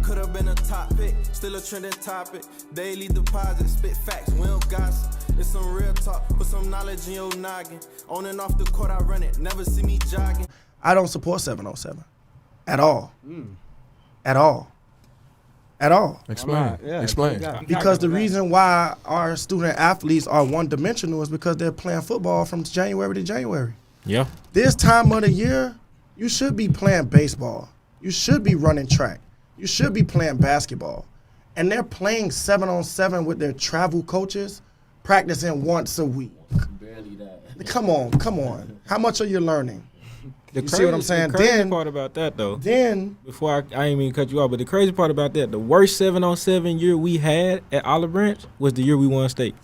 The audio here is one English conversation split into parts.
Could have been a top pick, still a trending topic. Daily deposits, spit facts, we don't gossip. It's some real talk, put some knowledge in your noggin. On and off the court, I run it, never see me jogging. I don't support 7-on-7 at all. At all. At all. Explain. Explain. Because the reason why our student athletes are one-dimensional is because they're playing football from January to January. Yeah. This time of the year, you should be playing baseball. You should be running track. You should be playing basketball. And they're playing 7-on-7 with their travel coaches, practicing once a week. Barely that. Come on. How much are you learning? You see what I'm saying? The crazy Then, part about that, though, before I ain't mean to cut you off, but the crazy part about that, the worst 7-on-7 year we had at Olive Branch was the year we won state.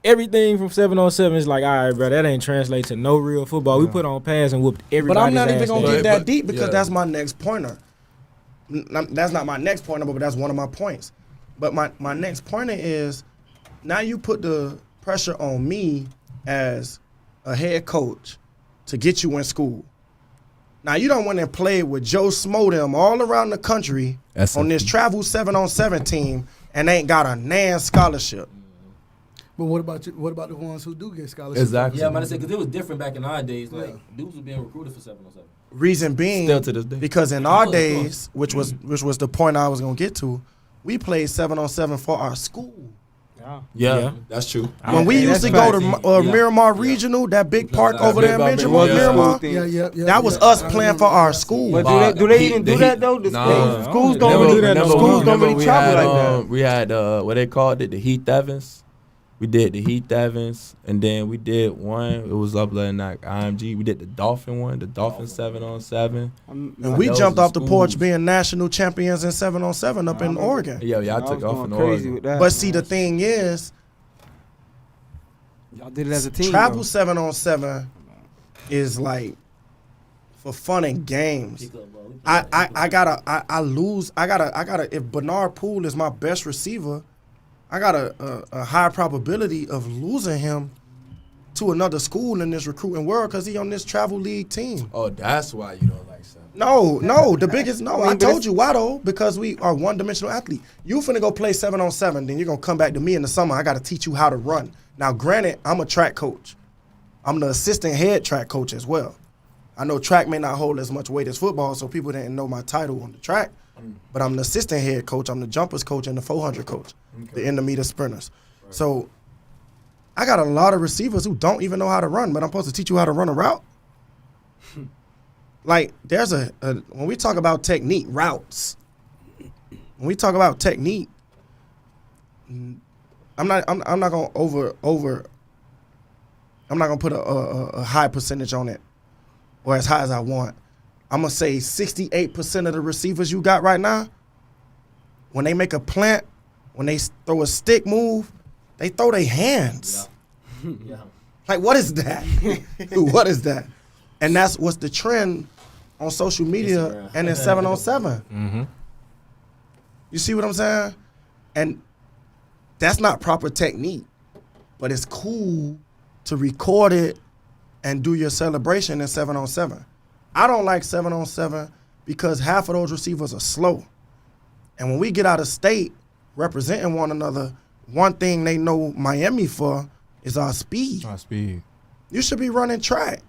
Everything from 7-on-7 is like, all right, bro, that ain't translate to no real football. We put on pads and whooped everybody's But I'm not ass even going to there. get that deep because that's my next pointer. That's not my next pointer, but that's one of my points. But my next pointer is, now you put the pressure on me as a head coach to get you in school. Now, you don't want to play with Joe Smo them all around the country on this travel 7-on-7 team and ain't got a NAN scholarship. But what about you? What about the ones who do get scholarships? Exactly. Yeah, I'm about to say, because it was different back in our days. Like, dudes were being recruited for 7-on-7. Reason being, Still to this day. because in our days, which was the point I was going to get to, we played 7-on-7 for our school. Yeah, that's true. When we used to go to Miramar Regional, that big park over there in Benjamin, Miramar, that was us playing for our school. But do they even do that though? Schools don't do that. Schools don't really travel like that. We had what they called it, the Heath Evans. We did the Heath Evans, and then we did one. It was up there in like IMG. We did the Dolphin one, the Dolphin 7-on-7. And we jumped off the porch being national champions in 7-on-7 up in Oregon. Yeah, I took off in Oregon. But see, the thing is, y'all did it as a team. Travel 7-on-7 is like for fun and games. I gotta. If Bernard Poole is my best receiver, I got a high probability of losing him to another school in this recruiting world because he on this travel league team. Oh, that's why you don't like 7. No, the biggest I told you why though, because we are one-dimensional athlete. You finna go play 7-on-7, then you're gonna come back to me in the summer. I gotta teach you how to run. Now, granted, I'm a track coach. I'm the assistant head track coach as well. I know track may not hold as much weight as football, so people didn't know my title on the track. But I'm the assistant head coach. I'm the jumpers coach and the 400 coach, the end of meter sprinters. Right. So I got a lot of receivers who don't even know how to run, but I'm supposed to teach you how to run a route. Like there's when we talk about technique, routes. When we talk about technique, I'm not gonna I'm not gonna put a high percentage on it, or as high as I want. I'm going to say 68% of the receivers you got right now, when they make a plant, when they throw a stick move, they throw their hands. Yeah. Like, what is that? What is that? And that's what's the trend on social media and in 7-on-7. Mm-hmm. You see what I'm saying? And that's not proper technique, but it's cool to record it and do your celebration in 7-on-7. I don't like 7-on-7 because half of those receivers are slow. And when we get out of state representing one another, one thing they know Miami for is our speed. You should be running track.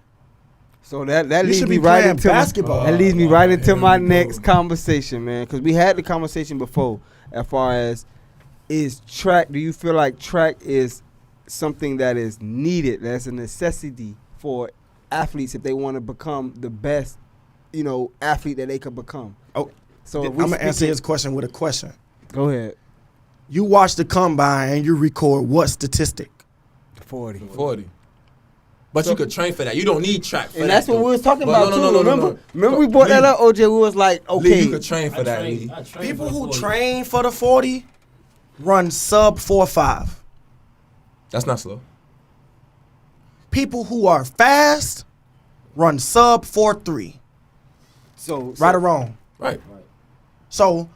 So that leads me right into basketball. That leads me right into my next conversation, man, because we had the conversation before as far as is track. Do you feel like track is something that is needed, that's a necessity for athletes if they want to become the best, athlete that they could become? Oh, so I'm going to answer his question with a question. Go ahead. You watch the combine and you record what statistic? 40. But you could train for that. You don't need track for that. And that's what we was talking about, too. Remember we brought that up, OJ? We was like, okay. Lee, you could train for that, Lee. People who train for the 40 run sub 4.5. That's not slow. People who are fast run sub 4.3. So right or wrong? Right. So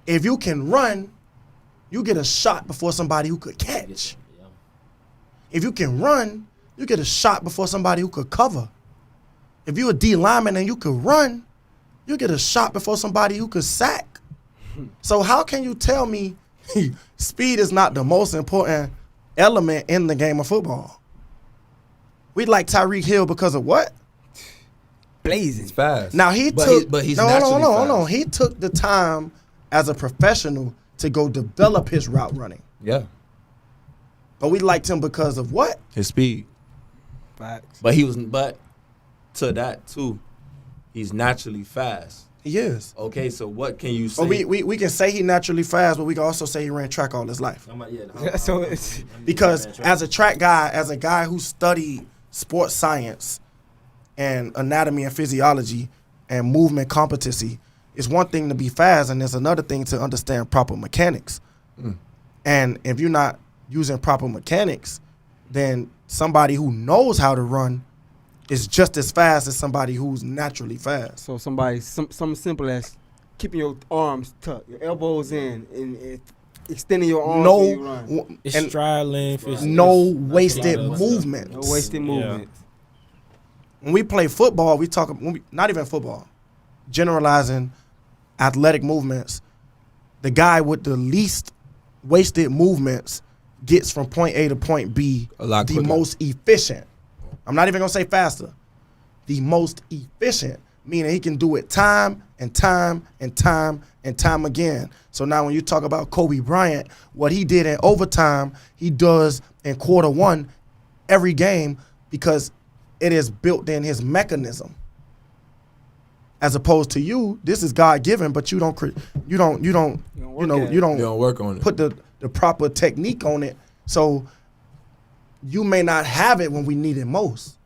if you can run, you get a shot before somebody who could catch. If you can run, you get a shot before somebody who could cover. If you're a D lineman and you could run, You get a shot before somebody who could sack. So how can you tell me speed is not the most important element in the game of football? We like Tyreek Hill because of what? Blazing. He's fast. Now he's naturally hold on. fast. He took the time as a professional to go develop his route running. Yeah. But we liked him because of what? His speed. Facts. But to that too, he's naturally fast. He is. Okay, so what can you say? But we can say he naturally fast, but we can also say he ran track all his life. So it's Because as a track guy, as a guy who studied sports science and anatomy and physiology and movement competency, it's one thing to be fast and there's another thing to understand proper mechanics. And if you're not using proper mechanics, then somebody who knows how to run is just as fast as somebody who's naturally fast. so something simple as keeping your arms tucked, your elbows in, and extending your arms when you run. It's and stride length. It's no it's- wasted that's movement. No wasted movements. When we play football, we talk not even football, generalizing athletic movements. The guy with the least wasted movements gets from point A to point B A lot the quicker. most efficient. I'm not even gonna say faster. The most efficient, meaning he can do it time and time and time and time again. So now when you talk about Kobe Bryant, what he did in overtime, he does in quarter one every game because it is built in his mechanism. As opposed to you, this is God given, but you don't work on it. put the proper technique on it. So you may not have it when we need it most.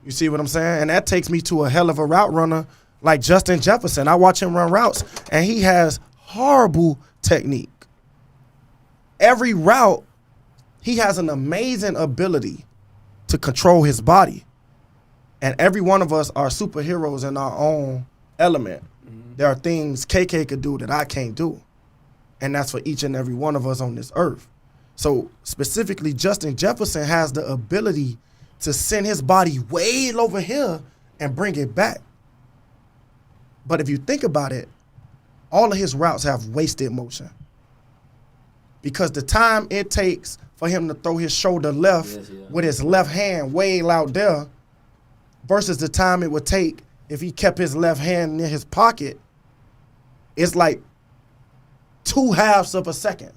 You see what I'm saying? And that takes me to a hell of a route runner like Justin Jefferson. I watch him run routes, and he has horrible technique. Every route, he has an amazing ability to control his body. And every one of us are superheroes in our own element. There are things KK could do that I can't do. And that's for each and every one of us on this earth. So specifically, Justin Jefferson has the ability to send his body way over here and bring it back. But if you think about it, all of his routes have wasted motion. Because the time it takes for him to throw his shoulder left with his left hand way out there versus the time it would take if he kept his left hand near his pocket, it's like 2/2 of a second.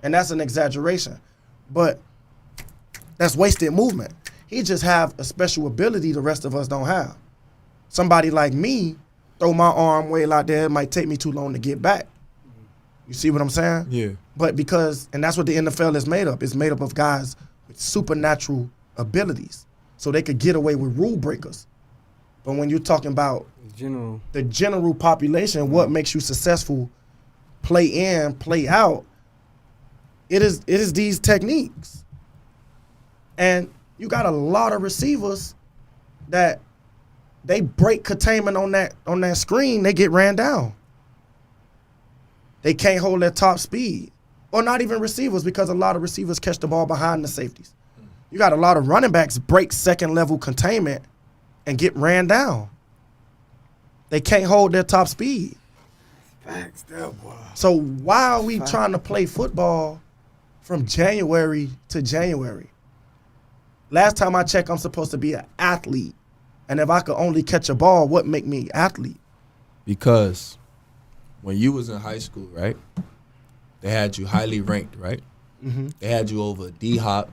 And that's an exaggeration. But that's wasted movement. He just have a special ability the rest of us don't have. Somebody like me, throw my arm way out there, it might take me too long to get back. You see what I'm saying? Yeah. But and that's what the NFL is made up. It's made up of guys with supernatural abilities. So they could get away with rule breakers. But when you're talking about the general population, what makes you successful, play in, play out, it is these techniques. And you got a lot of receivers that they break containment on that screen, they get ran down. They can't hold their top speed. Or not even receivers, because a lot of receivers catch the ball behind the safeties. You got a lot of running backs break second level containment and get ran down. They can't hold their top speed. Facts, that boy. So why are we trying to play football from January to January? Last time I checked, I'm supposed to be an athlete. And if I could only catch a ball, what make me athlete? Because when you was in high school, right, they had you highly ranked, right? Mm-hmm. They had you over D-Hop.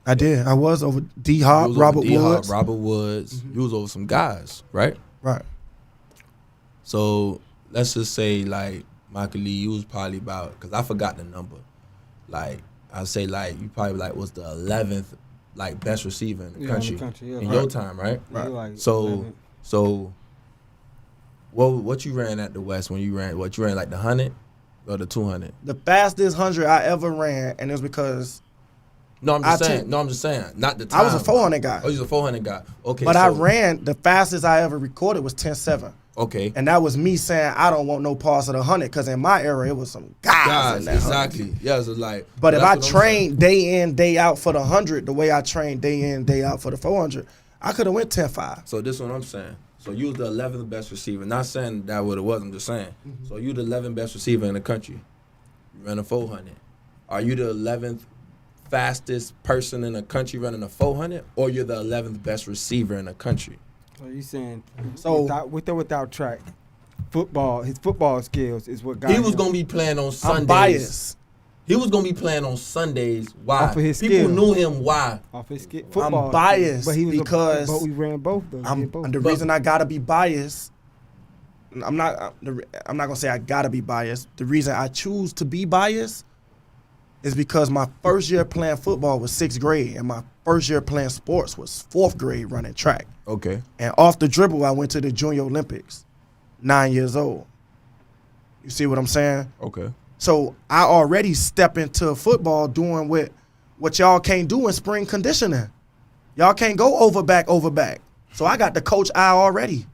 I did. I was over D-Hop, Robert Woods. Robert Woods. You was over some guys, right? Right. So let's just say, like, Michaelee, you was probably about, because I forgot the number. Like, I'd say, like, you probably, like, was the 11th, like, best receiver in the country. In your time, right? Right. Like So what you ran at the West when you ran, what you ran, like, the 100 or the 200? The fastest 100 I ever ran, and it was because No, I'm just saying. Not the time. I was a 400 guy. Oh, you was a 400 guy. Okay. But I ran, the fastest I ever recorded was 10.7. Okay. And that was me saying I don't want no parts of the 100, because in my era, it was some guys in that 100. Exactly. Yeah, so like. But if that's I what I'm trained day in, day out for the 100, the way I trained day in, day out for the 400, I could have went 10.5. So this is what I'm saying. So you was the 11th best receiver. Not saying that what it was. I'm just saying. So you the 11th best receiver in the country. You run a 400. Are you the 11th fastest person in the country running a 400, or you're the 11th best receiver in the country? So you saying with or without track, his football skills is what got He was him. gonna be playing on Sundays. I'm biased. He was gonna be playing on Sundays. Why? Off of his People skill. knew him. Why? Off his football. I'm biased but he was because but we ran both though. the reason I gotta be biased. I'm not gonna say I gotta be biased. The reason I choose to be biased is because my first year playing football was 6th grade, and my first year playing sports was 4th grade running track. Okay. And off the dribble, I went to the Junior Olympics, 9 years old. You see what I'm saying? Okay. So I already step into football doing what y'all can't do in spring conditioning. Y'all can't go over back. So I got the coach eye already.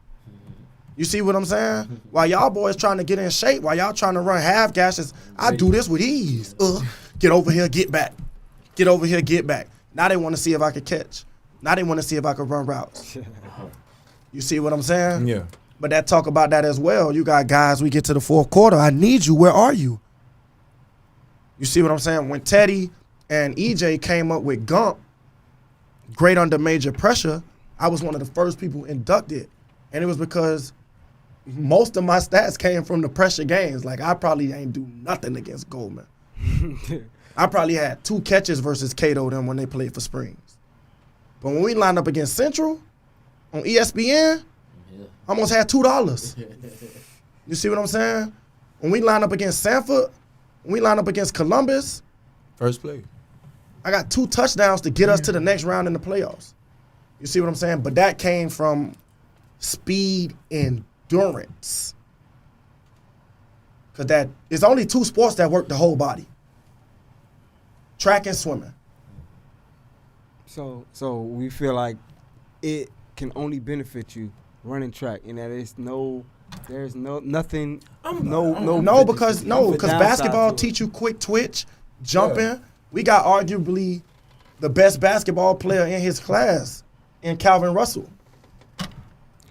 You see what I'm saying? While y'all boys trying to get in shape, while y'all trying to run half gashes, I do this with ease. Get over here, get back. Get over here, get back. Now they want to see if I could catch. Now they want to see if I could run routes. You see what I'm saying? Yeah. But that talk about that as well. You got guys, we get to the 4th quarter. I need you. Where are you? You see what I'm saying? When Teddy and EJ came up with Gump, great under major pressure, I was one of the first people inducted. And it was because most of my stats came from the pressure games. Like, I probably ain't do nothing against Goldman. I probably had 2 catches versus Cato them when they played for Springs. But when we lined up against Central on ESPN, I almost had $2. You see what I'm saying? When we lined up against Sanford, when we lined up against Columbus, First play. I got 2 touchdowns to get us to the next round in the playoffs. You see what I'm saying? But that came from speed, endurance. Because that it's only 2 sports that work the whole body. Track and swimming. So we feel like it can only benefit you running track, and that there's nothing. Because basketball teach you quick twitch, jumping. Yeah. We got arguably the best basketball player in his class in Calvin Russell.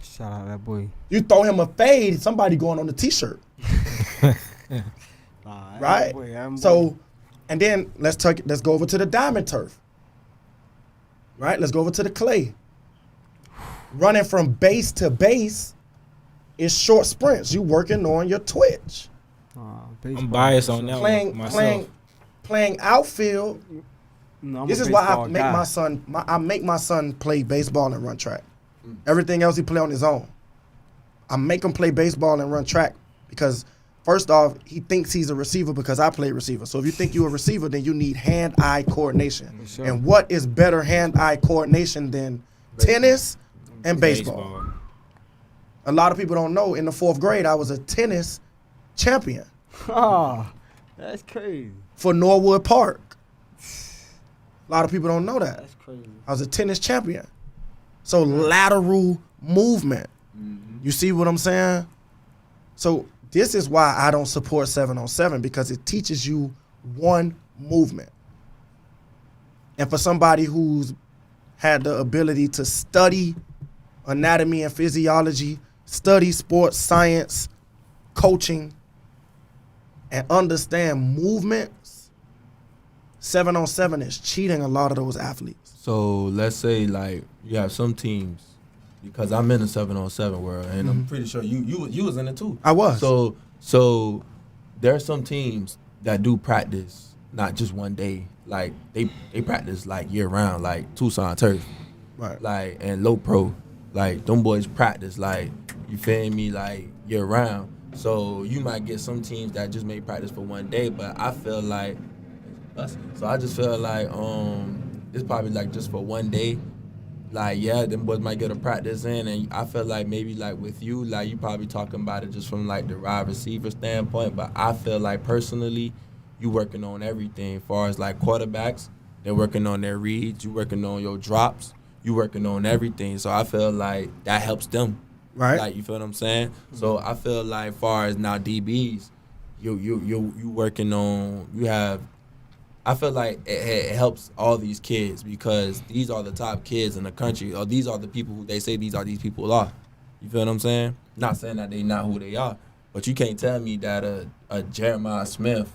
Shout out that boy. You throw him a fade, somebody going on the t-shirt. Right? So, and then let's go over to the diamond turf. Right? Let's go over to the clay. Running from base to base is short sprints. You working on your twitch. I'm biased on that one myself. Playing outfield. No, this is why I make my son play baseball and run track. Everything else he play on his own. I make him play baseball and run track because first off, he thinks he's a receiver because I play receiver. So if you think you're a receiver, then you need hand-eye coordination. Sure. And what is better hand-eye coordination than tennis and baseball? A lot of people don't know, in the 4th grade, I was a tennis champion. Oh, that's crazy. For Norwood Park. A lot of people don't know that. That's crazy. I was a tennis champion. So lateral movement. Mm-hmm. You see what I'm saying? So this is why I don't support 7-on-7, because it teaches you one movement. And for somebody who's had the ability to study anatomy and physiology, study sports science, coaching, and understand movements, 7-on-7 is cheating a lot of those athletes. So let's say like you have some teams, because I'm in the 7-on-7 world, and I'm pretty sure you was in it too. I was. So there are some teams that do practice not just one day. Like they practice like year round, like Tucson turf, right? Like and low pro, like them boys practice like, you feel me, like year round. So you might get some teams that just may practice for one day, but I feel like I just feel like it's probably like just for one day. Like, yeah, them boys might get a practice in, and I feel like maybe like with you, like you probably talking about it just from like the wide receiver standpoint, but I feel like personally, you working on everything. As far as like quarterbacks, they're working on their reads, you working on your drops, you working on everything. So I feel like that helps them. Right. Like, you feel what I'm saying? Mm-hmm. So I feel like far as now DBs, you working on, I feel like it helps all these kids, because these are the top kids in the country, or these are the people who they say these people are. You feel what I'm saying? Not saying that they not who they are, but you can't tell me that a Jeremiah Smith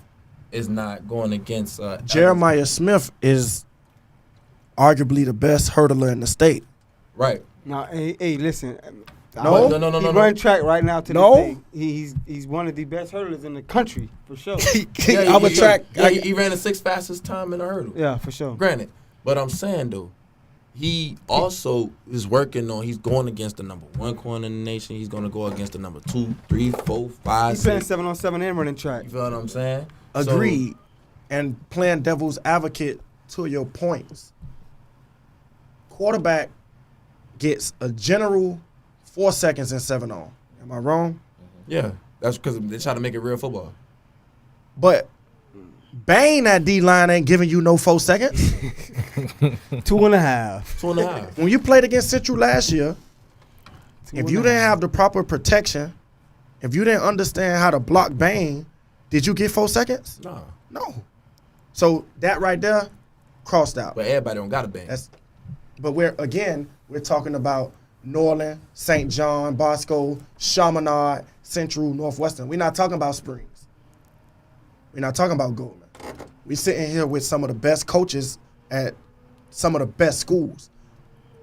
is not going against Jeremiah Smith is arguably the best hurdler in the state. Right. Now, hey, listen. No, He's running track right now to No. this day. He's one of the best hurdlers in the country, for sure. I'm a track. Yeah, he ran the 6th fastest time in a hurdle. Yeah, for sure. Granted, but I'm saying though, he also is working on. He's going against the number 1 corner in the nation. He's going to go against the number 2, 3, 4, 5. He's playing 6. 7-on-7 and running track. You feel what I'm saying? Agreed. And playing devil's advocate to your points. Quarterback gets a general 4 seconds in 7-on. Am I wrong? Yeah, that's because they try to make it real football. But Bane at D-line ain't giving you no 4 seconds. 2.5. 2.5. When you played against Central last year, if you didn't have the proper protection, if you didn't understand how to block Bane, did you get 4 seconds? No. So that right there, crossed out. But everybody don't got a bang. But we're talking about Norland, St. John, Bosco, Chaminade, Central, Northwestern. We're not talking about Springs. We're not talking about Goldman. We're sitting here with some of the best coaches at some of the best schools.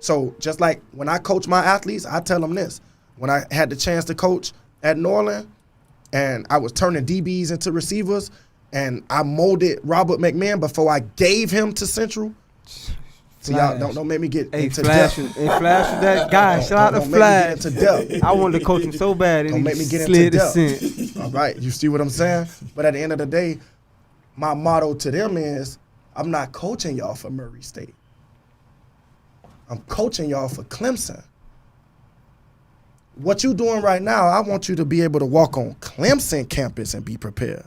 So just like when I coach my athletes, I tell them this. When I had the chance to coach at Norland and I was turning DBs into receivers and I molded Robert McMahon before I gave him to Central. So y'all don't make me get into depth. Hey, Flash was that guy. Shout out to Flash. Don't make me get into depth. I wanted to coach him so bad. Don't make me get into depth. All right, you see what I'm saying? But at the end of the day, my motto to them is, I'm not coaching y'all for Murray State. I'm coaching y'all for Clemson. What you doing right now, I want you to be able to walk on Clemson campus and be prepared.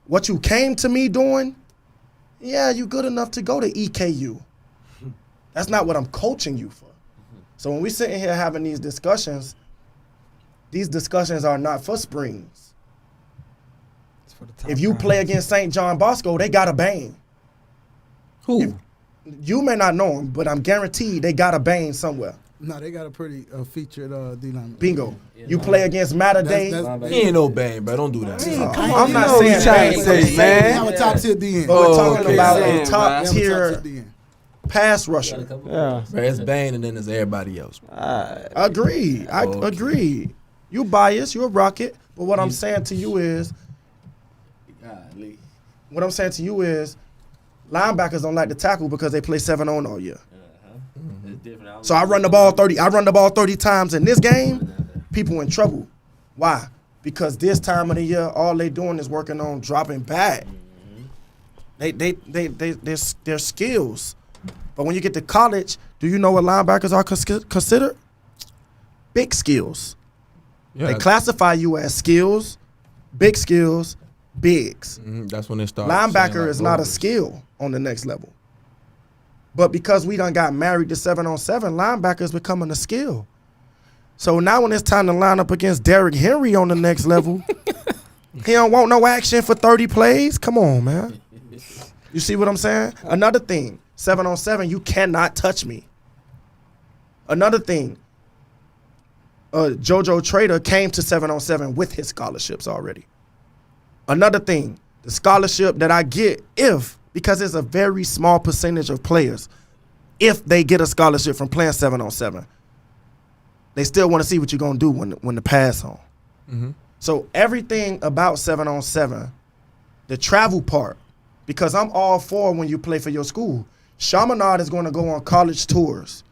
What you came to me doing, yeah, you good enough to go to EKU. That's not what I'm coaching you for. So when we sitting here having these discussions are not for Springs. If you play against St. John Bosco, they got a bang. Who? You may not know him, but I'm guaranteed they got a bang somewhere. No, they got a pretty featured D-line. Bingo. You play against Matter Day. He ain't no bang, bro. Don't do that. I'm not saying bang, Man, I'm a top tier DN. but we're talking okay. about Yeah, a top tier DN. pass rusher. Yeah. Bro, it's Bane and then there's everybody else. Agree. I Okay. agree. You biased, you're a rocket. But what I'm saying to you is, linebackers don't like to tackle because they play 7-on all year. So I run the ball 30 times in this game, people in trouble. Why? Because this time of the year, all they doing is working on dropping back. They're skills. But when you get to college, do you know what linebackers are considered? Big skills. Yeah, They classify you as skills, bigs. That's when they start. Linebacker is not a skill on the next level. But because we done got married to 7-on-7, linebackers becoming a skill. So now when it's time to line up against Derrick Henry on the next level, he don't want no action for 30 plays. Come on, man. You see what I'm saying? Another thing, 7-on-7, you cannot touch me. Another thing, JoJo Trader came to 7-on-7 with his scholarships already. Another thing, the scholarship that I get because it's a very small percentage of players, if they get a scholarship from playing 7-on-7, they still want to see what you're going to do when the pass on. Mm-hmm. So everything about 7-on-7, the travel part, because I'm all for when you play for your school. Chaminade is going to go on college tours.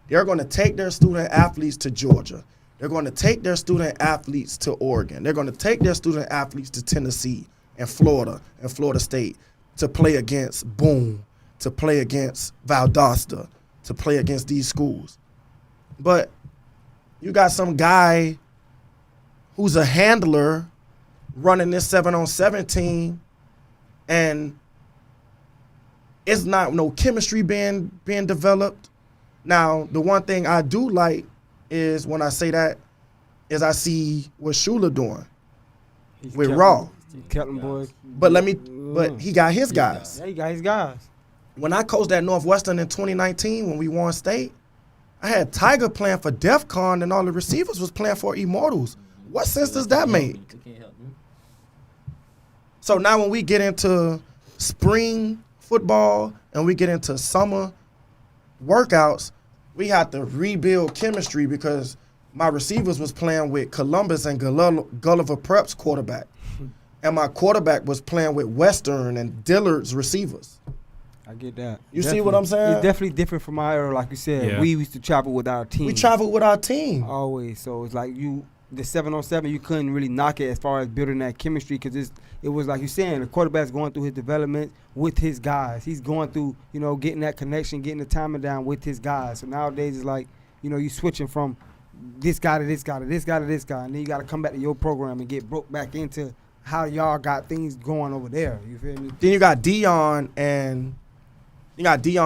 They're going to take their student athletes to Georgia. They're going to take their student athletes to Oregon. They're going to take their student athletes to Tennessee and Florida and Florida State to play against Boone, to play against Valdosta, to play against these schools. But you got some guy who's a handler running this 7-on-7 team, and it's not no chemistry being developed. Now, the one thing I do like is when I say that is I see what Shula doing with Raw. Kelton boy. But he got his guys. Yeah, he got his guys. When I coached at Northwestern in 2019 when we won state, I had Tiger playing for DEF CON and all the receivers was playing for Immortals. What sense does that make? So now when we get into spring football and we get into summer workouts, we have to rebuild chemistry because my receivers was playing with Columbus and Gulliver Prep's quarterback. And my quarterback was playing with Western and Dillard's receivers. I get that. You see what I'm saying? It's definitely different from our era, like you said. Yeah. We used to travel with our team. We traveled with our team. Always. So it's like the 7-on-7, you couldn't really knock it as far as building that chemistry because it was like you're saying, the quarterback's going through his development with his guys. He's going through, getting that connection, getting the timing down with his guys. So nowadays it's like, you switching from this guy to this guy to this guy to this guy, and then you got to come back to your program and get broke back into how y'all got things going over there. You feel me? Then you got Deion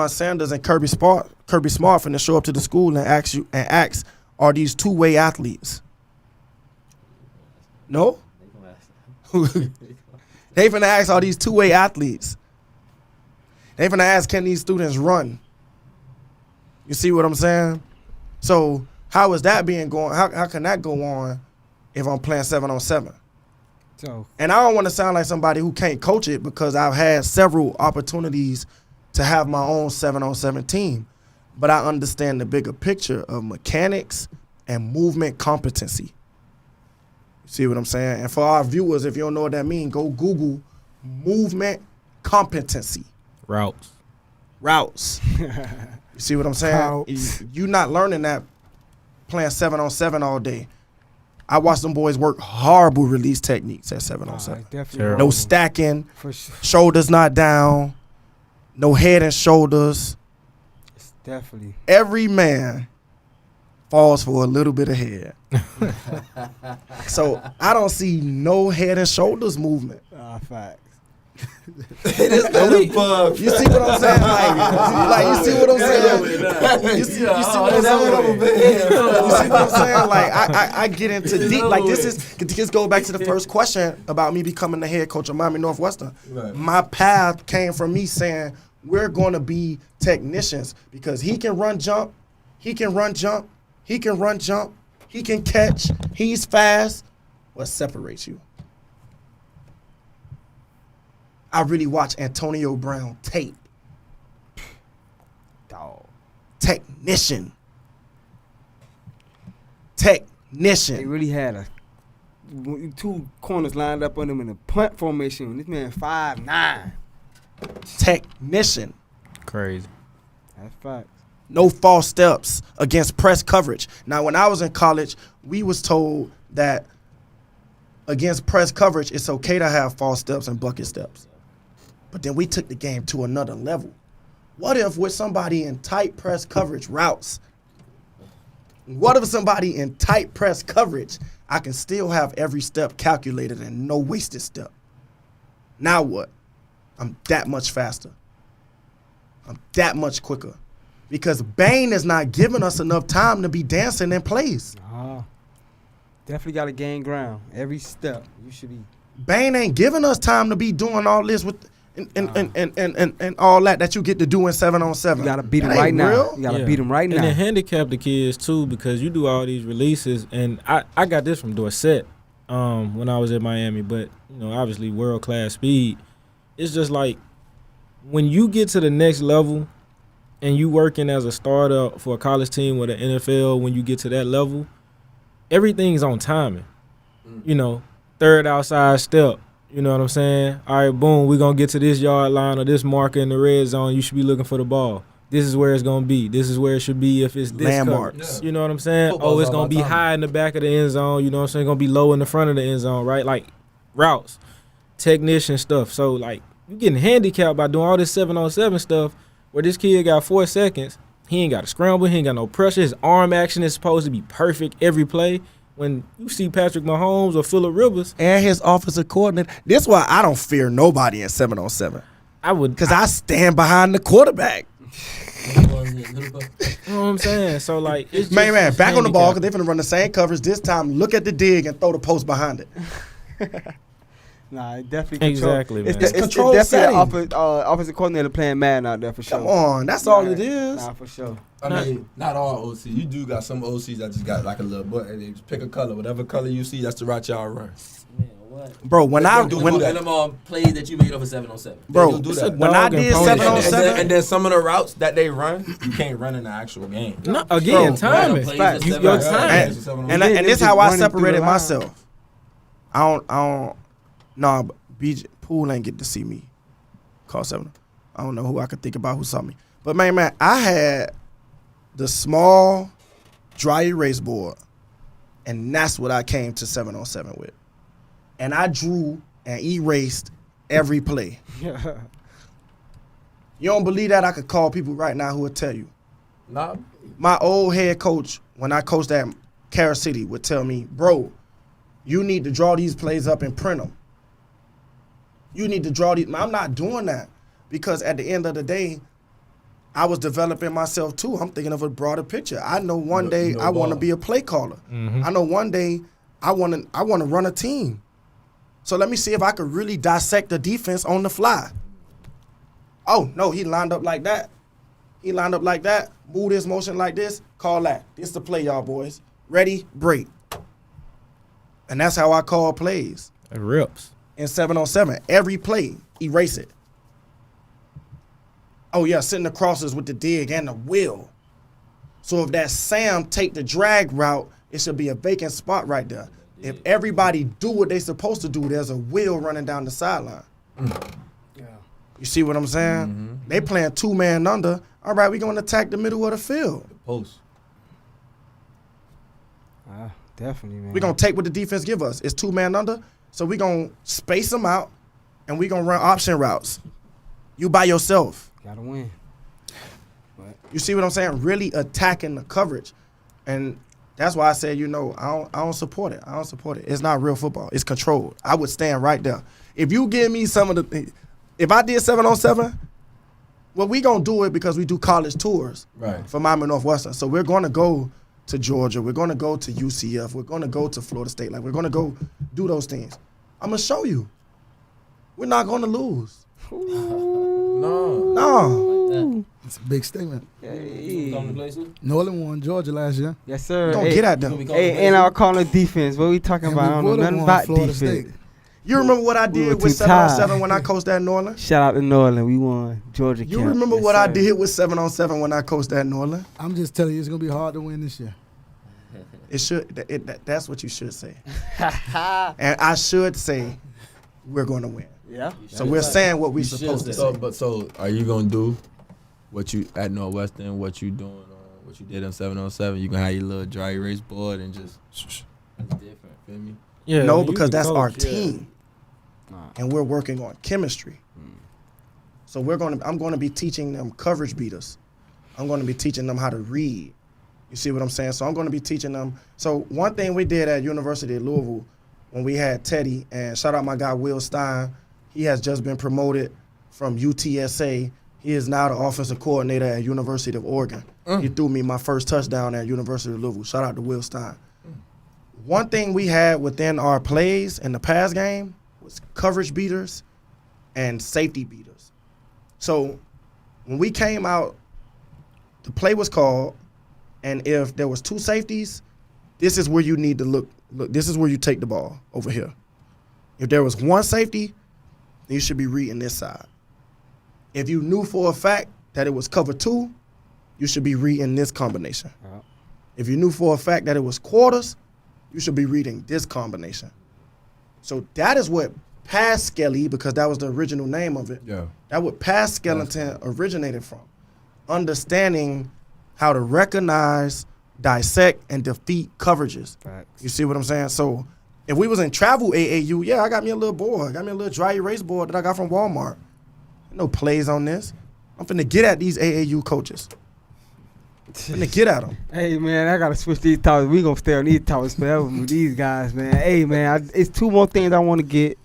Sanders and Kirby Smart finna show up to the school and ask, are these two-way athletes? No? They finna ask, are these two-way athletes? They finna ask, can these students run? You see what I'm saying? So how is that being going? How can that go on if I'm playing 7-on-7? So, and I don't want to sound like somebody who can't coach it because I've had several opportunities to have my own 7-on-7 team. But I understand the bigger picture of mechanics and movement competency. You see what I'm saying? And for our viewers, if you don't know what that means, go Google movement competency. Routes. You see what I'm saying? You're not learning that playing 7-on-7 all day. I watched them boys work horrible release techniques at 7-on-7. No stacking, shoulders not down, no head and shoulders. It's definitely. Every man falls for a little bit of head. So I don't see no head and shoulders movement. Facts. You see what I'm saying? Like you see what I'm saying? You see what I'm saying? You see what I'm saying? Like I get into deep. Like this goes back to the first question about me becoming the head coach of Miami Northwestern. Right. My path came from me saying we're going to be technicians because he can run jump, he can catch, he's fast. What separates you? I really watch Antonio Brown tape. Dog. Technician. They really had two corners lined up on him in a punt formation. This man 5'9". Technician. Crazy. That's facts. No false steps against press coverage. Now, when I was in college, we was told that against press coverage, it's okay to have false steps and bucket steps. But then we took the game to another level. What if with somebody in tight press coverage routes, what if somebody in tight press coverage, I can still have every step calculated and no wasted step? Now what? I'm that much faster. I'm that much quicker. Because Bane is not giving us enough time to be dancing in place. Definitely got to gain ground. Every step, you should be. Bane ain't giving us time to be doing all this with and all that you get to do in 7-on-7. You got to beat him right now. You got to beat him right now. And then handicap the kids, too, because you do all these releases. And I got this from Dorsett when I was at Miami. But, obviously world-class speed. It's just like when you get to the next level and you working as a starter for a college team or the NFL, when you get to that level, everything's on timing. Third outside step. You know what I'm saying? All right, boom, we're going to get to this yard line or this marker in the red zone. You should be looking for the ball. This is where it's going to be. This is where it should be if it's this landmarks. You know what I'm saying? Football's it's going to be high in the back of the end zone. You know what I'm saying? It's going to be low in the front of the end zone, right? Like routes, technician stuff. So, like, you're getting handicapped by doing all this 7-on-7 stuff where this kid got 4 seconds. He ain't got to scramble. He ain't got no pressure. His arm action is supposed to be perfect every play. When you see Patrick Mahomes or Phillip Rivers. And his offensive coordinator. This is why I don't fear nobody in 7-on-7. I would. Because I stand behind the quarterback. You know what I'm saying? So, like, it's just man, back on the ball because they're going to run the same coverage this time. Look at the dig and throw the post behind it. Nah, it definitely Exactly, man. It's controlled definitely setting. offensive coordinator playing Madden out there for sure. Come on, that's all it is. Nah, for sure. I mean, not all OCs. You do got some OCs that just got like a little button. They just pick a color. Whatever color you see, that's the route y'all run. Man, what? Bro, when them all plays that you made over 7-on-7. bro, do that. when I did 7-on-7, And then some of the routes that they run, you can't run in the actual game. No, again, Bro, timing. Facts. Your time. and this how I separated myself. I don't. Nah, but BJ Poole ain't get to see me. Call 7. I don't know who I could think about who saw me. But man, I had the small dry erase board, and that's what I came to 7-on-7 with. And I drew and erased every play. You don't believe that? I could call people right now who would tell you. Nah. My old head coach, when I coached at Carol City, would tell me, bro, you need to draw these plays up and print them. You need to draw these. I'm not doing that because at the end of the day, I was developing myself too. I'm thinking of a broader picture. I know one day I want to be a play caller. Mm-hmm. I know one day I want to run a team. So let me see if I could really dissect the defense on the fly. Oh, no, he lined up like that. He lined up like that. Move this motion like this. Call that. This the play, y'all boys. Ready, break. And that's how I call plays. It rips. In 7-on-7, every play, erase it. Oh, yeah, sitting the crosses with the dig and the wheel. So if that Sam take the drag route, it should be a vacant spot right there. If everybody do what they supposed to do, there's a wheel running down the sideline. Yeah. You see what I'm saying? Mm-hmm. They playing 2-man under. All right, we going to attack the middle of the field. Post. Definitely, man. We're going to take what the defense give us. It's 2-man under, so we're going to space them out, and we're going to run option routes. You by yourself. Gotta win. You see what I'm saying? Really attacking the coverage. And that's why I said, I don't support it. I don't support it. It's not real football. It's controlled. I would stand right there. If you give me some of the – if I did 7-on-7, well, we going to do it because we do college tours for Miami Northwestern. So we're going to go to Georgia. We're going to go to UCF. We're going to go to Florida State. Like, we're going to go do those things. I'm going to show you. We're not going to lose. No. It's a big statement. Hey. Norland won Georgia last year. Yes, sir. Don't get at them. Hey, and our calling defense. What we talking And about? I we don't know would've nothing won about Florida defense. State. You remember what I We did were with too tired. 7-on-7 when I coached at Norland? Shout out to Norland. We won Georgia. You camp. remember Yes, what I sir. did with 7-on-7 when I coached at Norland? I'm just telling you, it's gonna be hard to win this year. It should. That's what you should say. And I should say, we're going to win. Yeah. So we're saying what we're You should supposed to say. say. So are you gonna do what you at Northwestern? What you doing? What you did on 7-on-7? You gonna have your little dry erase board and just That's different. feel me? Yeah, No, you because the that's coach, our yeah. team, and we're working on chemistry. So I'm going to be teaching them coverage beaters. I'm going to be teaching them how to read. You see what I'm saying? So I'm going to be teaching them. So one thing we did at University of Louisville when we had Teddy, and shout out my guy Will Stein. He has just been promoted from UTSA. He is now the offensive coordinator at University of Oregon. He threw me my first touchdown at University of Louisville. Shout out to Will Stein. One thing we had within our plays in the pass game was coverage beaters and safety beaters. So when we came out, the play was called, and if there was 2 safeties, this is where you need to look. Look, this is where you take the ball over here. If there was 1 safety, then you should be reading this side. If you knew for a fact that it was cover 2, you should be reading this combination. If you knew for a fact that it was quarters, you should be reading this combination. So that is what pass skelly, because that was the original name of it. Yeah. That what pass skeleton originated from. Understanding how to recognize, dissect, and defeat coverages. Facts. You see what I'm saying? So if we was in travel AAU, yeah, I got me a little board. I got me a little dry erase board that I got from Walmart. No plays on this. I'm finna get at these AAU coaches. Finna get at them. Hey, man, I got to switch these topics. We going to stay on these topics forever with these guys, man. Hey, man, it's 2 more things I want to get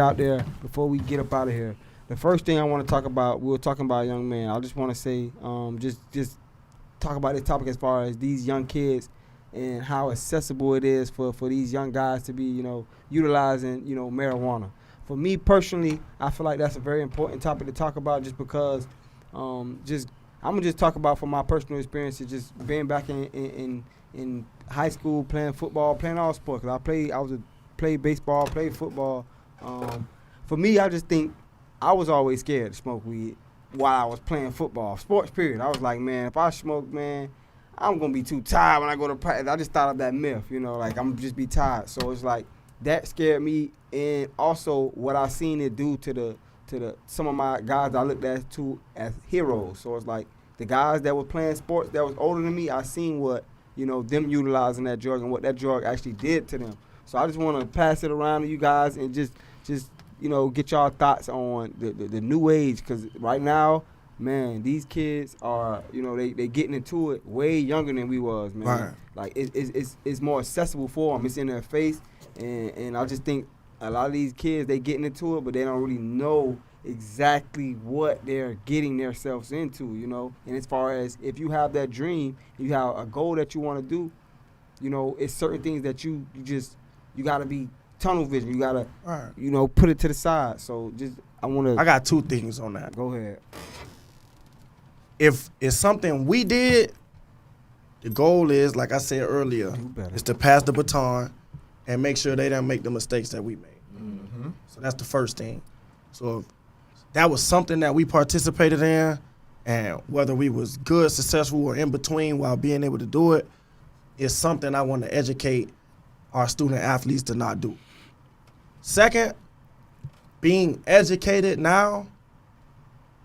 out there before we get up out of here. The first thing I want to talk about, we were talking about a young man. I just want to say, just talk about this topic as far as these young kids and how accessible it is for these young guys to be, utilizing, marijuana. For me personally, I feel like that's a very important topic to talk about just because I'm going to just talk about from my personal experiences, just being back in high school, playing football, playing all sports. 'Cause I played baseball, played football. For me, I just think I was always scared to smoke weed while I was playing football, sports period. I was like, man, if I smoke, man, I'm going to be too tired when I go to practice. I just thought of that myth, I'm going to just be tired. So it's like that scared me, and also what I seen it do to some of my guys I looked at too as heroes. So it's like the guys that were playing sports that was older than me, I seen what, them utilizing that drug and what that drug actually did to them. So I just want to pass it around to you guys and just get y'all thoughts on the new age, because right now, man, these kids are, they getting into it way younger than we was, man. Right. Like it's more accessible for them. It's in their face, and I just think a lot of these kids, they getting into it, but they don't really know exactly what they're getting themselves into, And as far as if you have that dream, you have a goal that you want to do, it's certain things that you got to be tunnel vision. You got to, right. Put it to the side. So I got two things on that. Go ahead. If it's something we did, the goal is, like I said earlier, is to pass the baton and make sure they don't make the mistakes that we made. Mm-hmm. So that's the first thing. So if that was something that we participated in, and whether we was good, successful, or in between while being able to do it, is something I want to educate our student athletes to not do. Second, being educated now,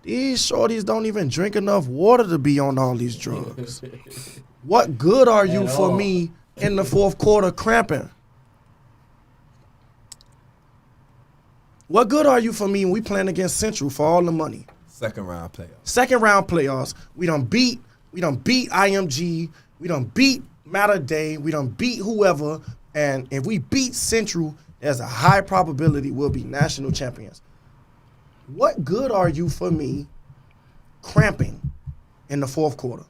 these shorties don't even drink enough water to be on all these drugs. What good are you for me in the fourth quarter cramping? What good are you for me when we playing against Central for all the money? Second round playoffs. We done beat IMG. We done beat Matter Day. We done beat whoever. And if we beat Central, there's a high probability we'll be national champions. What good are you for me cramping in the fourth quarter?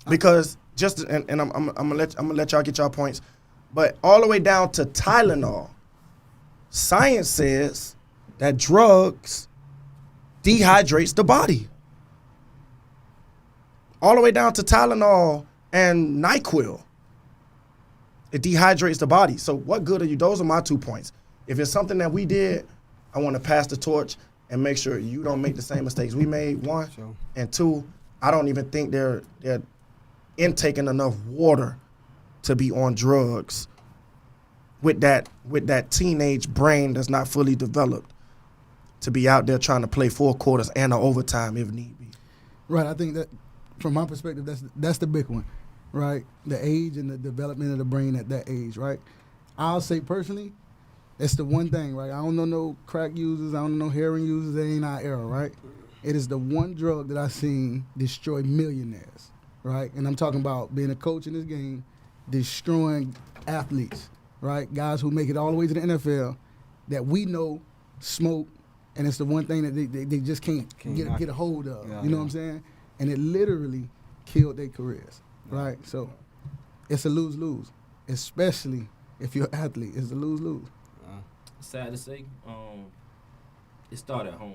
Because I'm gonna let y'all get y'all points, but all the way down to Tylenol, science says that drugs dehydrates the body. All the way down to Tylenol and NyQuil. It dehydrates the body. So what good are you? Those are my 2 points. If it's something that we did, I want to pass the torch and make sure you don't make the same mistakes we made, one. Sure. And two, I don't even think they're intaking enough water to be on drugs with that teenage brain that's not fully developed to be out there trying to play 4 quarters and an overtime if need be. Right. I think that from my perspective, that's the big one, right? The age and the development of the brain at that age, right? I'll say personally, that's the one thing, right? I don't know no crack users. I don't know heroin users. That ain't our era, right? It is the one drug that I've seen destroy millionaires, right? And I'm talking about being a coach in this game, destroying athletes, right? Guys who make it all the way to the NFL that we know smoke, and it's the one thing that they just can't get a hold of. Yeah, you know what I'm saying? And it literally killed their careers, right? So it's a lose-lose, especially if you're an athlete. It's a lose-lose. Sad to say, it started at home.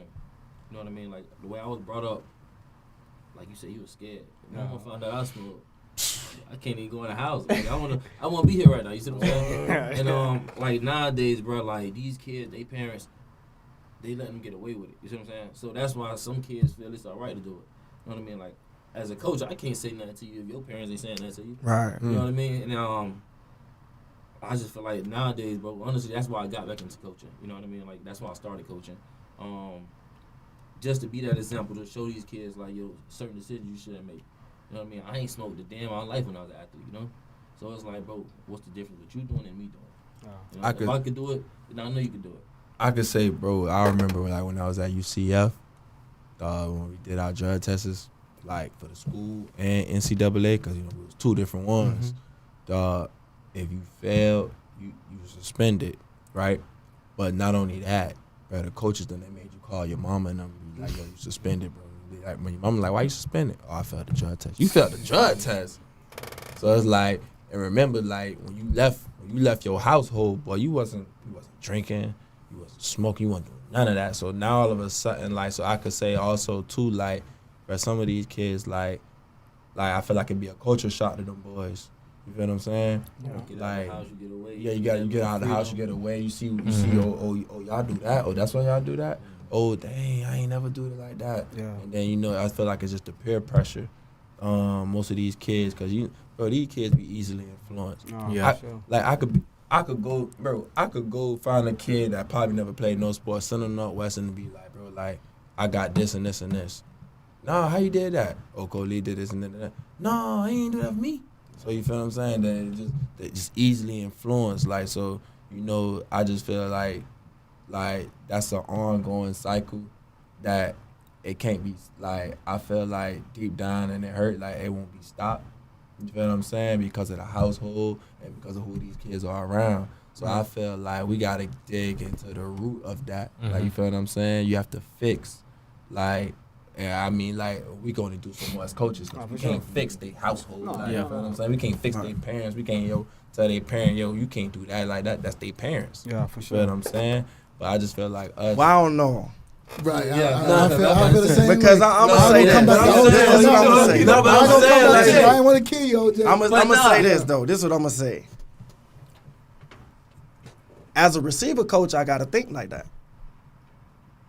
You know what I mean? Like, the way I was brought up, like you said, you was scared. If mama found out I smoked, I can't even go in the house. Like, I wanna be here right now. You see what I'm saying? And like nowadays, bro, like these kids, they parents, they let them get away with it. You see what I'm saying? So that's why some kids feel it's all right to do it. You know what I mean? Like, as a coach, I can't say nothing to you if your parents ain't saying nothing to you. Right. You know what I mean? And I just feel like nowadays, bro, honestly, that's why I got back into coaching. You know what I mean? Like, that's why I started coaching. Just to be that example to show these kids, like, yo, certain decisions you shouldn't make. You know what I mean? I ain't smoked a damn all life when I was an athlete, you know? So it's like, bro, what's the difference with you doing and me doing? You know, if I could do it, then I know you could do it. I could say, bro, I remember when I was at UCF, when we did our drug tests, like for the school and NCAA, because, it was 2 different ones. Mm-hmm. If you failed, you suspended, right? But not only that, bro, the coaches then they made you call your mama and them be like, yo, you suspended, bro. Like, when your mama like, why you suspended? Oh, I failed the drug test. You failed the drug test. So it's like, and remember, like when you left your household, boy, you wasn't drinking, you wasn't smoking, you wasn't doing none of that. So now all of a sudden, like, so I could say also too, like, for some of these kids, like I feel like it'd be a culture shock to them boys. You feel what I'm saying? Get like, out of the house, you get away. Yeah, you get out of the house, you get away. You see, oh, y'all do that. Oh, that's why y'all do that. Oh, dang, I ain't never do it like that. Yeah. And then, you know, I feel like it's just the peer pressure. Most of these kids, because these kids be easily influenced. Sure. Like I could go find a kid that probably never played no sports, send them Northwestern and be like, bro, like, I got this and this and this. Nah, how you did that? Oh, Lee did this and that. No, he ain't do that for me. So you feel what I'm saying? That they just easily influenced. Like, so, you know, I just feel like that's an ongoing cycle that it can't be, like, I feel like deep down and it hurt, like, it won't be stopped. You feel what I'm saying? Because of the household and because of who these kids are around. So I feel like we got to dig into the root of that. Like, you feel what I'm saying? You have to fix, like, yeah, I mean, like, we going to do so much as coaches. We can't fix their household. You know what I'm saying? We can't fix their parents. We can't, tell their parent, you can't do that like that. That's their parents. Yeah, for sure. You know what I'm saying? But I just feel like us. Well, I don't know. Right. I feel the same because way. I'm going to say that. This is what I'm going to say. No, but I'm saying, I ain't want to kill you, OJ. I'm going to say this, though. This is what I'm going to say. As a receiver coach, I got to think like that.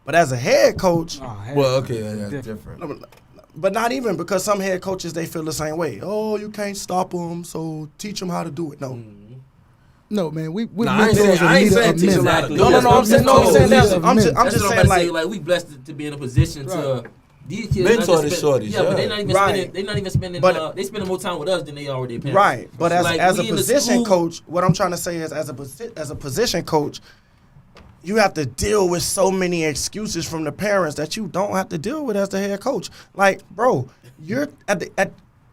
But as a head coach, well, okay, that's different. But not even, because some head coaches, they feel the same way. Oh, you can't stop them, so teach them how to do it. No. No, man, we I ain't saying teach them how to do it. No, I'm saying I'm just saying like we blessed to be in a position to these kids mentor the shorties. Yeah, but they're not even spending. They're not even spending. They spending more time with us than they already parents. Right, but as a position coach, what I'm trying to say is, as a position coach, you have to deal with so many excuses from the parents that you don't have to deal with as the head coach. Like, bro, you're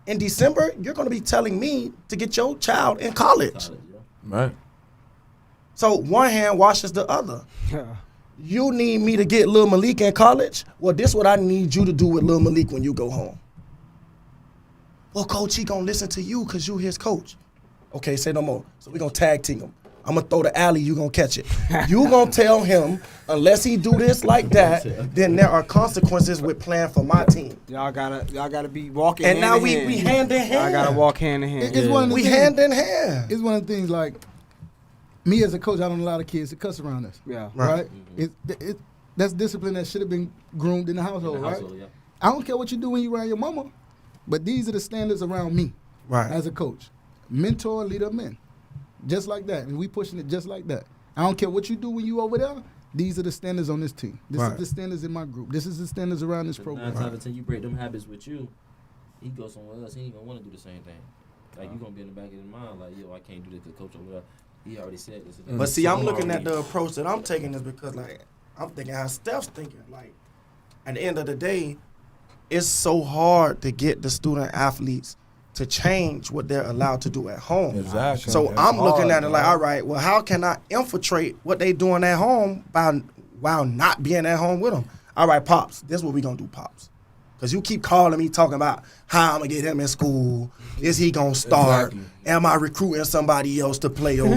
in December, you're going to be telling me to get your child in college. Right. So one hand washes the other. Yeah. You need me to get Lil Malik in college? Well, this is what I need you to do with Lil Malik when you go home. Well, coach, he going to listen to you because you his coach. Okay, say no more. So we're going to tag team him. I'm going to throw the alley, you going to catch it. You going to tell him, unless he do this like that, then there are consequences with playing for my team. Y'all gotta be walking and hand in hand. And now we hand in hand. Y'all gotta walk hand in hand. It's one of the we things, hand in hand. It's one of the things, like, me as a coach, I don't allow the kids to cuss around us. Yeah. Right? Mm-hmm. That's discipline that should have been groomed in the household, right? Yeah. I don't care what you do when you around your mama, but these are the standards around me as a coach. Mentor, leader of men. Just like that. And we pushing it just like that. I don't care what you do when you over there. These are the standards on this team. This is the standards in my group. This is the standards around this program. 9 times out of 10, you break them habits with you, he goes somewhere else. He ain't gonna want to do the same thing. Like, you gonna be in the back of his mind, like, I can't do this because coach over there, he already said this. But see, I'm looking at the approach that I'm taking is because, like, I'm thinking how Steph's thinking. Like, at the end of the day, it's so hard to get the student athletes to change what they're allowed to do at home. Exactly. So I'm looking at it like, all right, well, how can I infiltrate what they doing at home while not being at home with them? All right, Pops, this is what we gonna do, Pops. Because you keep calling me talking about how I'm gonna get him in school. Is he gonna start? Exactly. Am I recruiting somebody else to play over?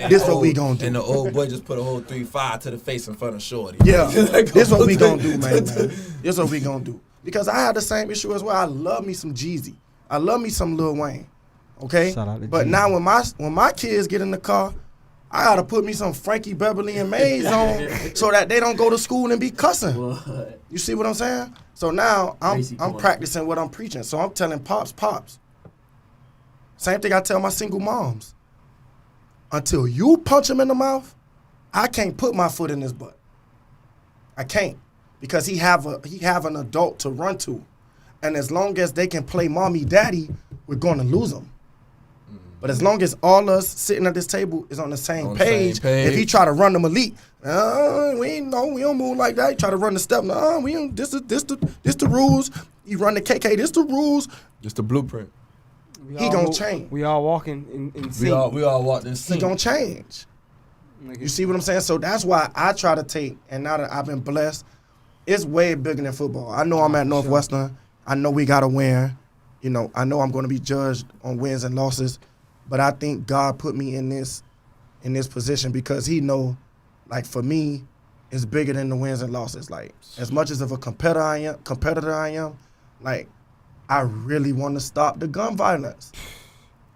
This is what we gonna do. And the old boy just put a whole 3-5 to the face in front of Shorty. Yeah, this is what we gonna do, man. This is what we gonna do. Because I had the same issue as well. I love me some Jeezy. I love me some Lil Wayne, okay? But now when my kids get in the car, I gotta put me some Frankie Beverly and Mays on so that they don't go to school and be cussing. What? You see what I'm saying? So now I'm practicing what I'm preaching. So I'm telling Pops. Same thing I tell my single moms. Until you punch him in the mouth, I can't put my foot in his butt. I can't, because he have an adult to run to. And as long as they can play mommy, daddy, we're going to lose them. But as long as all us sitting at this table is on the same page, if he try to run the Malik, we don't move like that. He try to run the step, we don't. This the rules. He run the KK. This the rules. Just the blueprint. He gonna change. We all walking in sync. We all walking in sync. He gonna change. You see what I'm saying? So that's why I try to take. And now that I've been blessed, it's way bigger than football. I know I'm at Northwestern. I know we got to win. You know, I know I'm going to be judged on wins and losses, but I think God put me in this position because he know, like, for me, it's bigger than the wins and losses. Like, as much as of a competitor I am, like, I really want to stop the gun violence.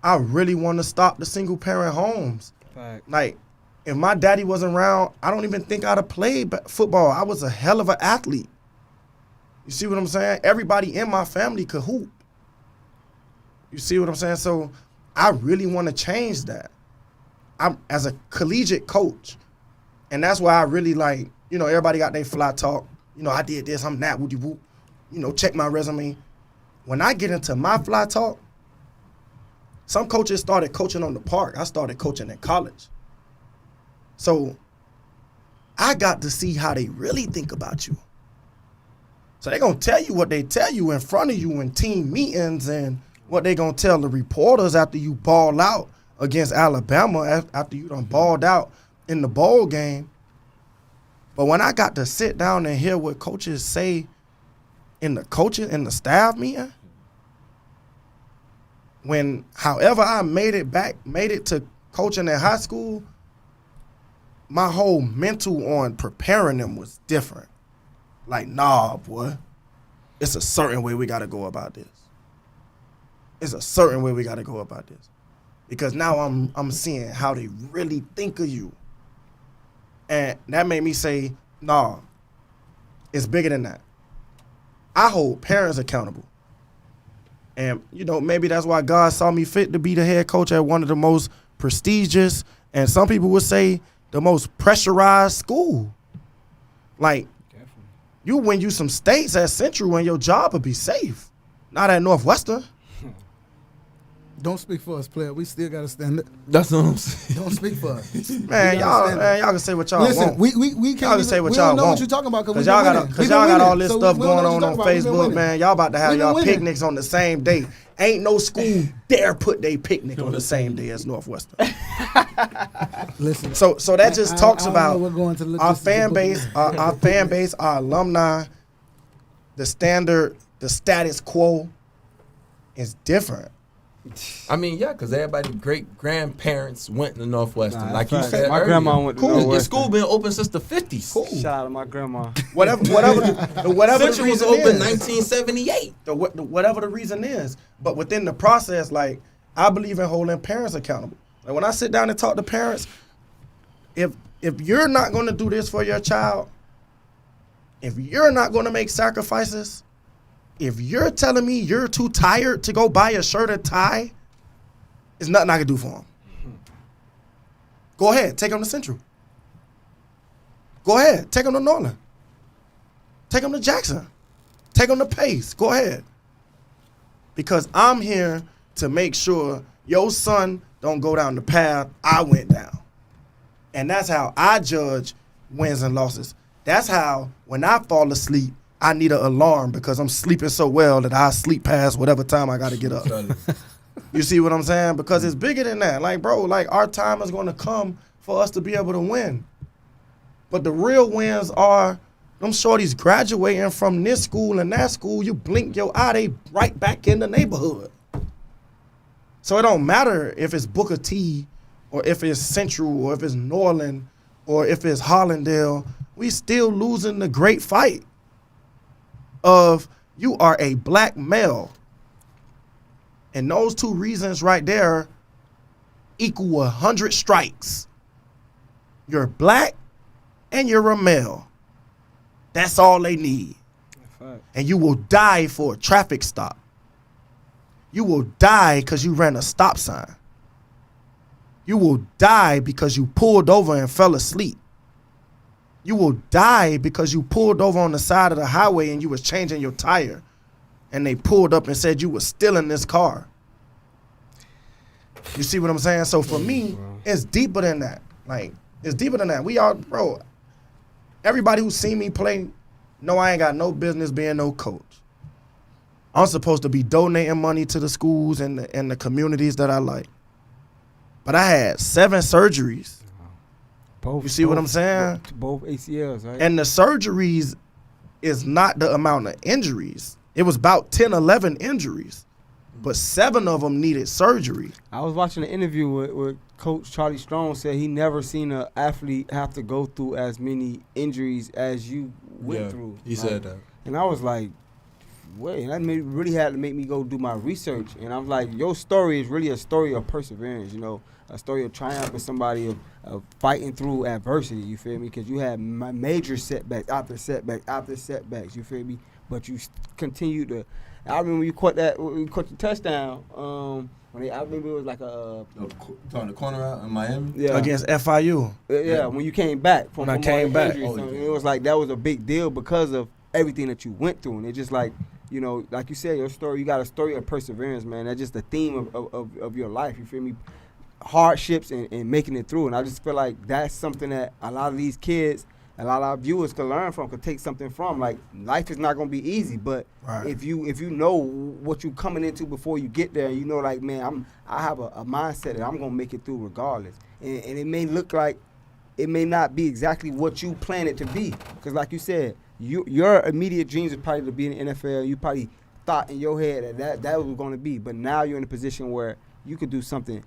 I really want to stop the single parent homes. Fact. Like, if my daddy wasn't around, I don't even think I'd have played football. I was a hell of an athlete. You see what I'm saying? Everybody in my family could hoop. You see what I'm saying? So I really want to change that. I'm as a collegiate coach, and that's why I really like, you know, everybody got their fly talk. You know, I did this, I'm that, woody whoop. You know, check my resume. When I get into my fly talk, some coaches started coaching on the park. I started coaching in college. So I got to see how they really think about you. So they're going to tell you what they tell you in front of you in team meetings and what they going to tell the reporters after you ball out against Alabama, after you done balled out in the bowl game. But when I got to sit down and hear what coaches say in the staff meeting, however I made it to coaching in high school, my whole mental on preparing them was different. Like, nah, boy, it's a certain way we got to go about this. It's a certain way we got to go about this. Because now I'm seeing how they really think of you. And that made me say, nah, it's bigger than that. I hold parents accountable. And, you know, maybe that's why God saw me fit to be the head coach at one of the most prestigious, and some people would say the most pressurized school. Like, you win you some states at Central and your job will be safe. Not at Northwestern. Don't speak for us, player. We still got to stand up. That's what I'm saying. Don't speak for us. Man, y'all can say what y'all Listen, want. we can't Y'all can say what y'all don't know want. what you're talking about Because y'all got all this stuff going on Facebook, man. Y'all about to have y'all winning. picnics on the same day. Ain't no school dare put their picnic on the same day as Northwestern. Listen. So that just talks I about don't know we're going to our fan base, our fan base, our alumni. The standard, the status quo is different. I mean, yeah, because everybody's great grandparents went to Northwestern. Like you said, my grandma went to Your Northwestern. school been open since the 50s. Cool. Shout out to my grandma. Whatever the Central was reason open is. 1978. Whatever the reason is. But within the process, like, I believe in holding parents accountable. Like, when I sit down and talk to parents, if you're not going to do this for your child, if you're not going to make sacrifices, if you're telling me you're too tired to go buy a shirt and tie, there's nothing I can do for them. Go ahead, take them to Central. Go ahead, take them to Norland. Take them to Jackson. Take them to Pace. Go ahead. Because I'm here to make sure your son don't go down the path I went down. And that's how I judge wins and losses. That's how, when I fall asleep, I need an alarm because I'm sleeping so well that I sleep past whatever time I got to get up. You see what I'm saying? Because it's bigger than that. Like, bro, like, our time is going to come for us to be able to win. But the real wins are them shorties graduating from this school and that school. You blink your eye, they right back in the neighborhood. So it don't matter if it's Booker T or if it's Central or if it's Norland or if it's Hollandale. We still losing the great fight of you are a black male. And those two reasons right there equal 100 strikes. You're black and you're a male. That's all they need. And you will die for a traffic stop. You will die because you ran a stop sign. You will die because you pulled over and fell asleep. You will die because you pulled over on the side of the highway and you was changing your tire and they pulled up and said you was still in this car. You see what I'm saying? So for me, it's deeper than that. Like, it's deeper than that. We all, bro, everybody who's seen me play know I ain't got no business being no coach. I'm supposed to be donating money to the schools and the communities that I like. But I had 7 surgeries. You see what I'm saying? Both ACLs, right? And the surgeries is not the amount of injuries. It was about 10, 11 injuries. but 7 of them needed surgery. I was watching an interview with Coach Charlie Strong. Said he never seen an athlete have to go through as many injuries as you went through. He said that. And I was like, wait, that really had to make me go do my research. And I'm like, your story is really a story of perseverance, you know, a story of triumph and somebody of fighting through adversity, you feel me? Because you had major setbacks after setbacks after setbacks, you feel me? But you continue to. I remember when you caught the touchdown. I remember it was like Throwing the corner out in Miami against FIU. Yeah, when you came back from I came back, it was like that was a big deal because of everything that you went through, and it just like, you know, like you said, your story. You got a story of perseverance, man. That's just the theme of your life. You feel me? Hardships and making it through, and I just feel like that's something that a lot of these kids, a lot of our viewers could learn from, could take something from. Like, life is not gonna be easy, but if you know what you coming into before you get there, you know, like, man, I have a mindset that I'm gonna make it through regardless, and it may look like it may not be exactly what you plan it to be, because like you said, your immediate dreams are probably to be in the NFL. You probably thought in your head that was going to be, but now you're in a position where you could do something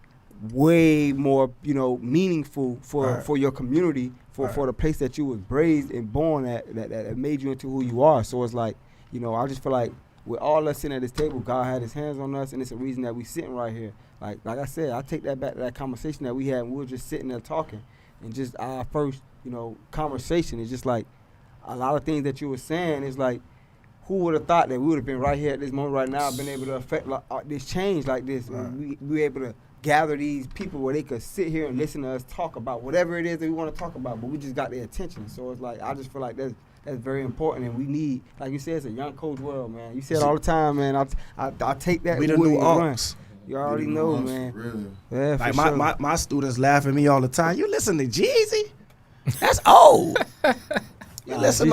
way more, you know, meaningful for your community, for the place that you was raised and born at, that made you into who you are. So it's like, you know, I just feel like with all us sitting at this table, God had his hands on us, and it's a reason that we sitting right here. Like I said, I take that back to that conversation that we had, and we were just sitting there talking, and just our first, you know, conversation is just like, a lot of things that you were saying is like, who would have thought that we would have been right here at this moment right now, been able to affect this change like this, and we were able to gather these people where they could sit here and listen to us talk about whatever it is that we want to talk about, but we just got their attention. So it's like, I just feel like that's very important, and we need, like you said, it's a young coach world, man. You said all the time, man. I take that. We the new unks. You already know, man. Really. Yeah, Like for sure. my students laugh at me all the time. You listen to Jeezy? That's old. Y'all listen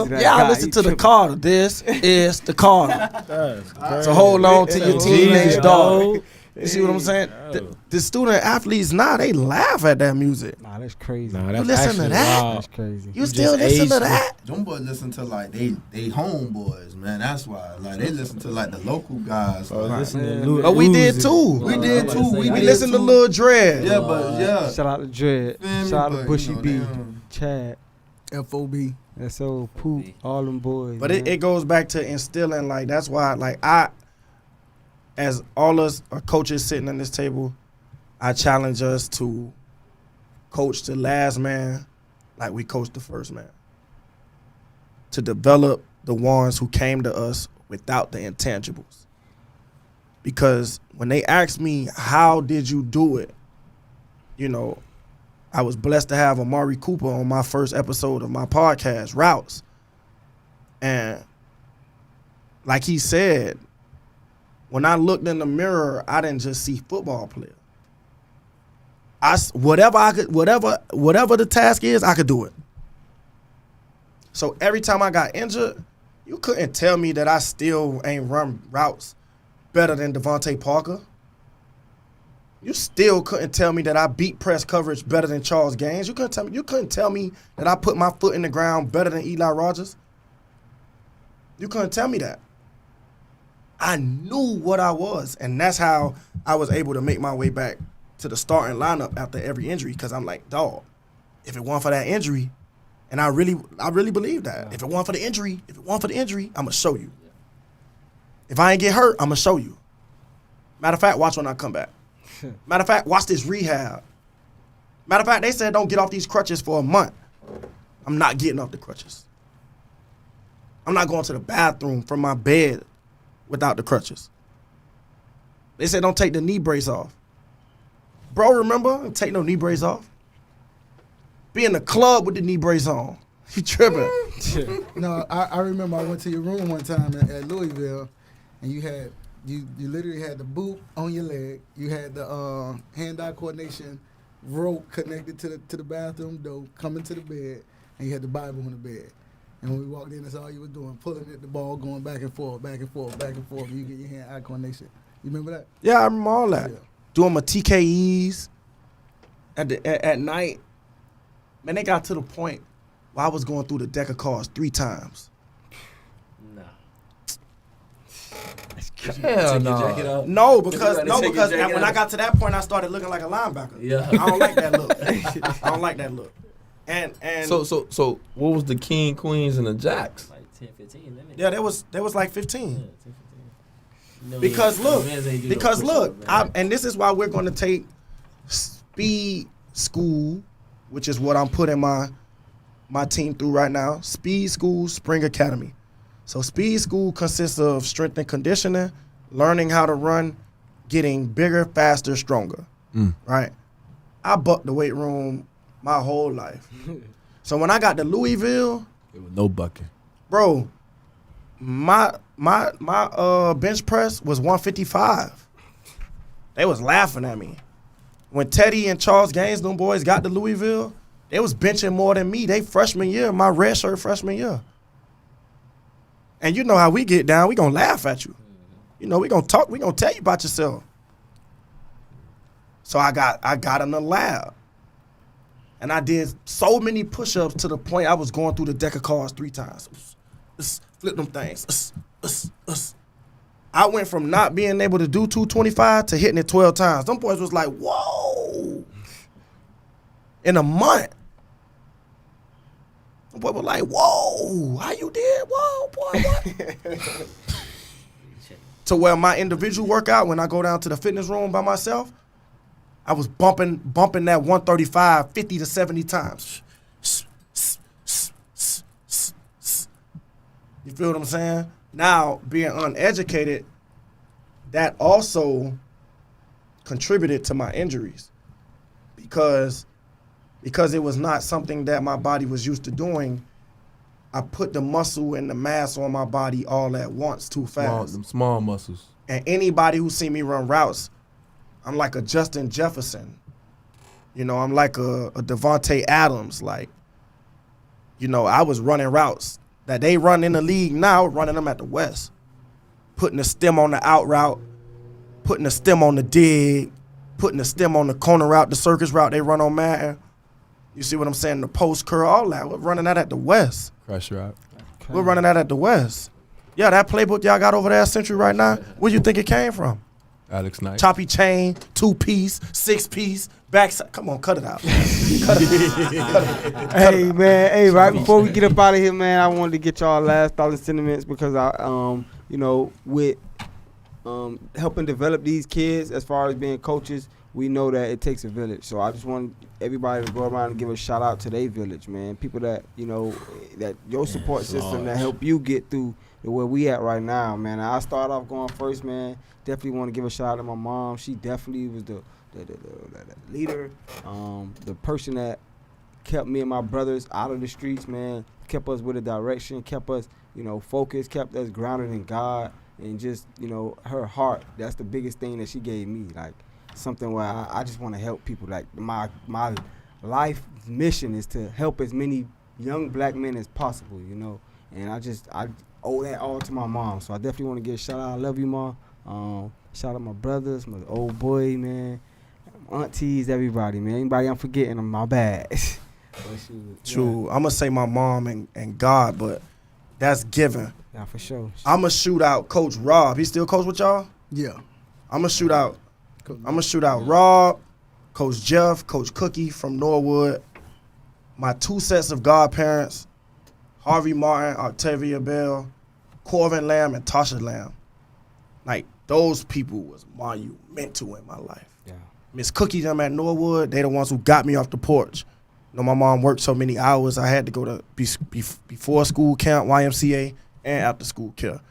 to the Carter. This is the Carter. So hold on to your teenage dog. You see what I'm saying? The student athletes now, they laugh at that music. Nah, that's crazy. Nah, You listen to that? wild. That's crazy. You still listen to that? Them boys listen to like they homeboys, man. That's why. Like they listen to like the local guys. Like, Listen to Lil Oh, we did Uzi. too. we did too. We listened to Lil Dread. Yeah, but yeah. Shout out to Dread. Feel me? Shout out to But, Bushy you know, B. them- Chad. FOB. That's so Poole. All them boys. But man. it goes back to instilling, like, that's why, like, as all us coaches sitting at this table, I challenge us to coach the last man like we coached the first man. To develop the ones who came to us without the intangibles. Because when they asked me, how did you do it? You know, I was blessed to have Amari Cooper on my first episode of my podcast, Routes. And like he said, when I looked in the mirror, I didn't just see football players. Whatever the task is, I could do it. So every time I got injured, you couldn't tell me that I still ain't run routes better than Devontae Parker. You still couldn't tell me that I beat press coverage better than Charles Gaines. You couldn't tell me that I put my foot in the ground better than Eli Rogers. You couldn't tell me that. I knew what I was, and that's how I was able to make my way back to the starting lineup after every injury, because I'm like, dog, if it weren't for that injury, and I really believe that. If it weren't for the injury, I'm going to show you. If I ain't get hurt, I'm going to show you. Matter of fact, watch when I come back. Matter of fact, watch this rehab. Matter of fact, they said don't get off these crutches for a month. I'm not getting off the crutches. I'm not going to the bathroom from my bed without the crutches. They said don't take the knee brace off. Bro, remember? Don't take no knee brace off. Be in the club with the knee brace on. You tripping. No, I remember I went to your room one time at Louisville, and you had you literally had the boot on your leg. You had the hand-eye coordination rope connected to the bathroom door, coming to the bed, and you had the Bible on the bed. And when we walked in, that's all you were doing, pulling at the ball, going back and forth, back and forth, back and forth. And you get your hand-eye coordination. You remember that? Yeah, I remember all that. Yeah. Doing my TKEs at night. Man, they got to the point where I was going through the deck of cards 3 times. Nah. That's crazy. Hell Take your jacket no. off. No, You because gotta no, take because your jacket when I off. got to that point, I started looking like a linebacker. Yeah. I don't like that look. I don't like that look. And So what was the king, queens, and the jacks? Like 10, 15 limit. yeah, there was like 15. Yeah, 10, 15. You know, Because the look, men's ain't do no because push-up, look, man. and this is why we're going to take speed school, which is what I'm putting my team through right now. Speed school, spring academy. So speed school consists of strength and conditioning, learning how to run, getting bigger, faster, stronger. Right? I bucked the weight room my whole life. So when I got to Louisville, There was no bucking. bro, my bench press was 155. They was laughing at me. When Teddy and Charles Gaines, them boys, got to Louisville, they was benching more than me. They freshman year, my red shirt freshman year. And you know how we get down, we gonna laugh at you. You know, we gonna talk, we gonna tell you about yourself. So I got in the lab. And I did so many push-ups to the point I was going through the deck of cards 3 times. Flip them things. I went from not being able to do 225 to hitting it 12 times. Them boys was like, whoa. In a month. Them boys were like, whoa, how you did? Whoa, boy, what? To where my individual workout, when I go down to the fitness room by myself, I was bumping that 135 50 to 70 times. You feel what I'm saying? Now, being uneducated, that also contributed to my injuries because it was not something that my body was used to doing. I put the muscle and the mass on my body all at once too fast. Them small muscles. And anybody who see me run routes, I'm like a Justin Jefferson. You know, I'm like a Devontae Adams. Like, you know, I was running routes that they run in the league now, running them at the West. Putting the stem on the out route, putting the stem on the dig, putting the stem on the corner route, the circus route they run on Madden. You see what I'm saying? The post curl, all that. We're running that at the West. Crush route. We're running that at the West. Yeah, that playbook y'all got over there at Century right now, where you think it came from? Alex Knight. Choppy chain, 2-piece, 6-piece, backside. Come on, cut it out. Hey man, hey, right before we get up out of here, man, I wanted to get y'all last thoughts and sentiments because I you know, with helping develop these kids as far as being coaches, we know that it takes a village. So I just want everybody to go around and give a shout out to their village, man. People that, you know, that your support system that help you get through to where we at right now, man. I start off going first, man. Definitely want to give a shout out to my mom. She definitely was the leader, the person that kept me and my brothers out of the streets, man. Kept us with a direction, kept us, you know, focused, kept us grounded in God, and just, you know, her heart. That's the biggest thing that she gave me, like something where I just want to help people. Like my life mission is to help as many young black men as possible, you know. And I owe that all to my mom. So I definitely want to give a shout out. I love you, Mom. Shout out my brothers, my old boy, man, aunties, everybody, man. Anybody I'm forgetting, my bad. True. I'm going to say my mom and God, but that's given. Yeah, for sure. I'm going to shoot out Coach Rob. He still coach with y'all? Yeah. I'm going to shoot out Rob, Coach Jeff, Coach Cookie from Norwood, my 2 sets of godparents, Harvey Martin, Octavia Bell, Corvin Lamb, and Tasha Lamb. Like, those people was monumental in my life. Yeah. Miss Cookie, them at Norwood, they the ones who got me off the porch. You know, my mom worked so many hours, I had to go to before school camp, YMCA, and after school camp.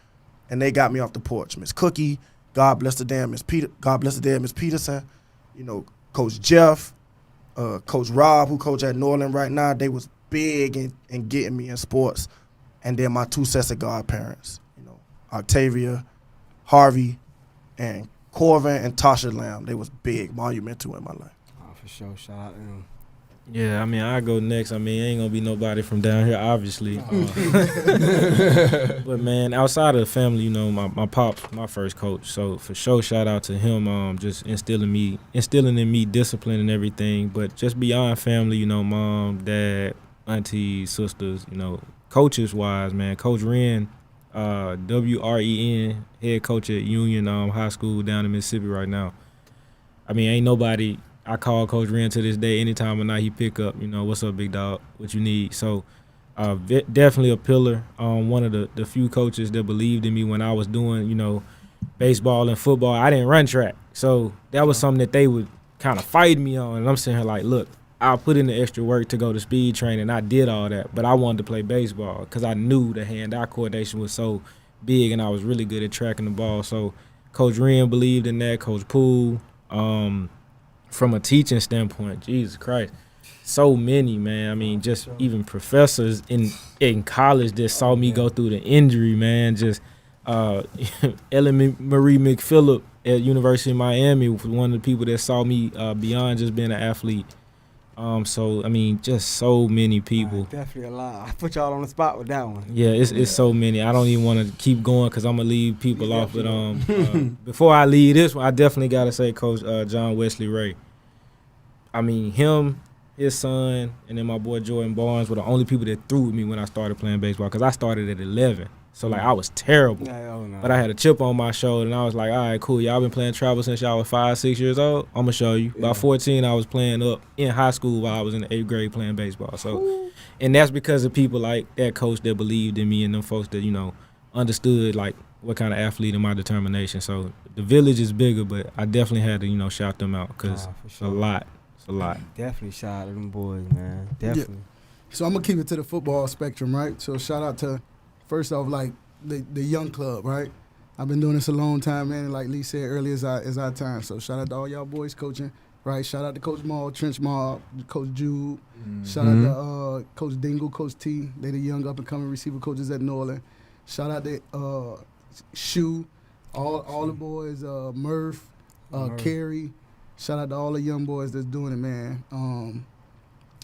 And they got me off the porch. Miss Cookie, God bless the damn Miss Peterson, you know, Coach Jeff, Coach Rob, who coach at Norland right now, they was big in getting me in sports. And then my 2 sets of godparents, you know, Octavia, Harvey, and Corvin and Tasha Lamb. They was big, monumental in my life. Oh, for sure. Shout out to them. Yeah, I mean, I go next. I mean, ain't gonna be nobody from down here, obviously. But man, outside of the family, you know, my pops, my first coach. So for sure, shout out to him. Just instilling in me discipline and everything. But just beyond family, you know, mom, dad, aunties, sisters, you know, coaches wise, man. Coach Wren, WREN, head coach at Union High School down in Mississippi right now. I mean, ain't nobody. I call Coach Ren to this day. Anytime of night he pick up, what's up, big dog? What you need? So, definitely a pillar. One of the few coaches that believed in me when I was doing, baseball and football. I didn't run track, so that was something that they would kind of fight me on. And I'm sitting here like, look, I'll put in the extra work to go to speed training. I did all that, but I wanted to play baseball because I knew the hand-eye coordination was so big, and I was really good at tracking the ball. So, Coach Ren believed in that. Coach Poole. From a teaching standpoint, Jesus Christ, so many, man. I mean, just even professors in college that saw me go through the injury, man. Just Ellen Marie McPhillip at University of Miami was one of the people that saw me beyond just being an athlete. So I mean, just so many people. Definitely a lot. I put y'all on the spot with that one. Yeah, it's so many. I don't even want to keep going because I'm gonna leave people off. But before I leave this one, I definitely gotta say Coach John Wesley Ray. I mean, him, his son, and then my boy Jordan Barnes were the only people that threw with me when I started playing baseball because I started at 11. So, I was terrible. But I had a chip on my shoulder, and I was like, all right, cool. Y'all been playing travel since y'all was 5, 6 years old? I'm going to show you. By 14, I was playing up in high school while I was in the 8th grade playing baseball. So, and that's because of people like that coach that believed in me and them folks that, understood, what kind of athlete and my determination. So, the village is bigger, but I definitely had to, shout them out because it's a lot. It's a lot. Definitely shout out to them boys, man. Definitely. Yeah. So, I'm going to keep it to the football spectrum, right? So, shout out to first off, the young club, right? I've been doing this a long time, man. And like Lee said earlier, is our time. So shout out to all y'all boys coaching, right? Shout out to Coach Maul, Trench Maul, Coach Jude. Shout out to Coach Dingle, Coach T. They the young up-and-coming receiver coaches at Norland. Shout out to Shu, all the boys, Murph, Kerry. Shout out to all the young boys that's doing it, man.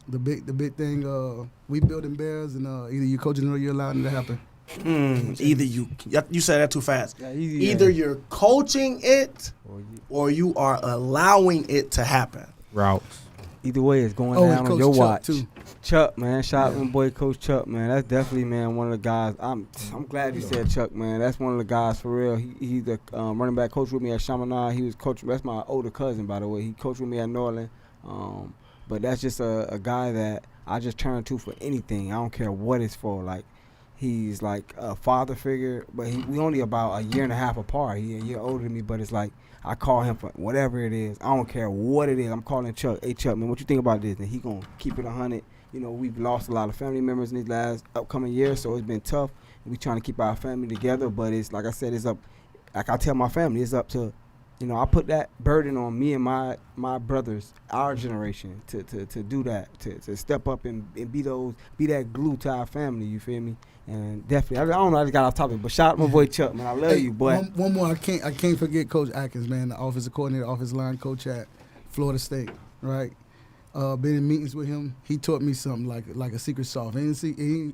The big thing, we building bears, and either you coaching it or you're allowing it to happen. Either you said that too fast. Yeah, either you're coaching it or you are allowing it to happen. Routes. Either way, it's going down on your watch. Too. Chuck, man, shout out to my boy Coach Chuck, man. That's definitely, man, one of the guys. I'm glad you said Chuck, man. That's one of the guys for real. He's the running back coach with me at Chaminade. He was coaching. That's my older cousin, by the way. He coached with me at Norland. But that's just a guy that I just turn to for anything. I don't care what it's for. He's like a father figure, but we only about a year and a half apart. He a year older than me, but it's like I call him for whatever it is. I don't care what it is. I'm calling Chuck. Hey, Chuck, man, what you think about this? And he going to keep it 100. We've lost a lot of family members in these last upcoming years, so it's been tough. We trying to keep our family together, but it's like I said, it's up. Like I tell my family, it's up to, I put that burden on me and my brothers, our generation, to do that, to step up and be that glue to our family. You feel me? And definitely, I don't know, I just got off topic, but shout out my boy Chuck, man. I love you, boy. One more, I can't forget Coach Atkins, man, the offensive coordinator, offensive line coach at Florida State, right? Been in meetings with him. He taught me something like a secret sauce. Ain't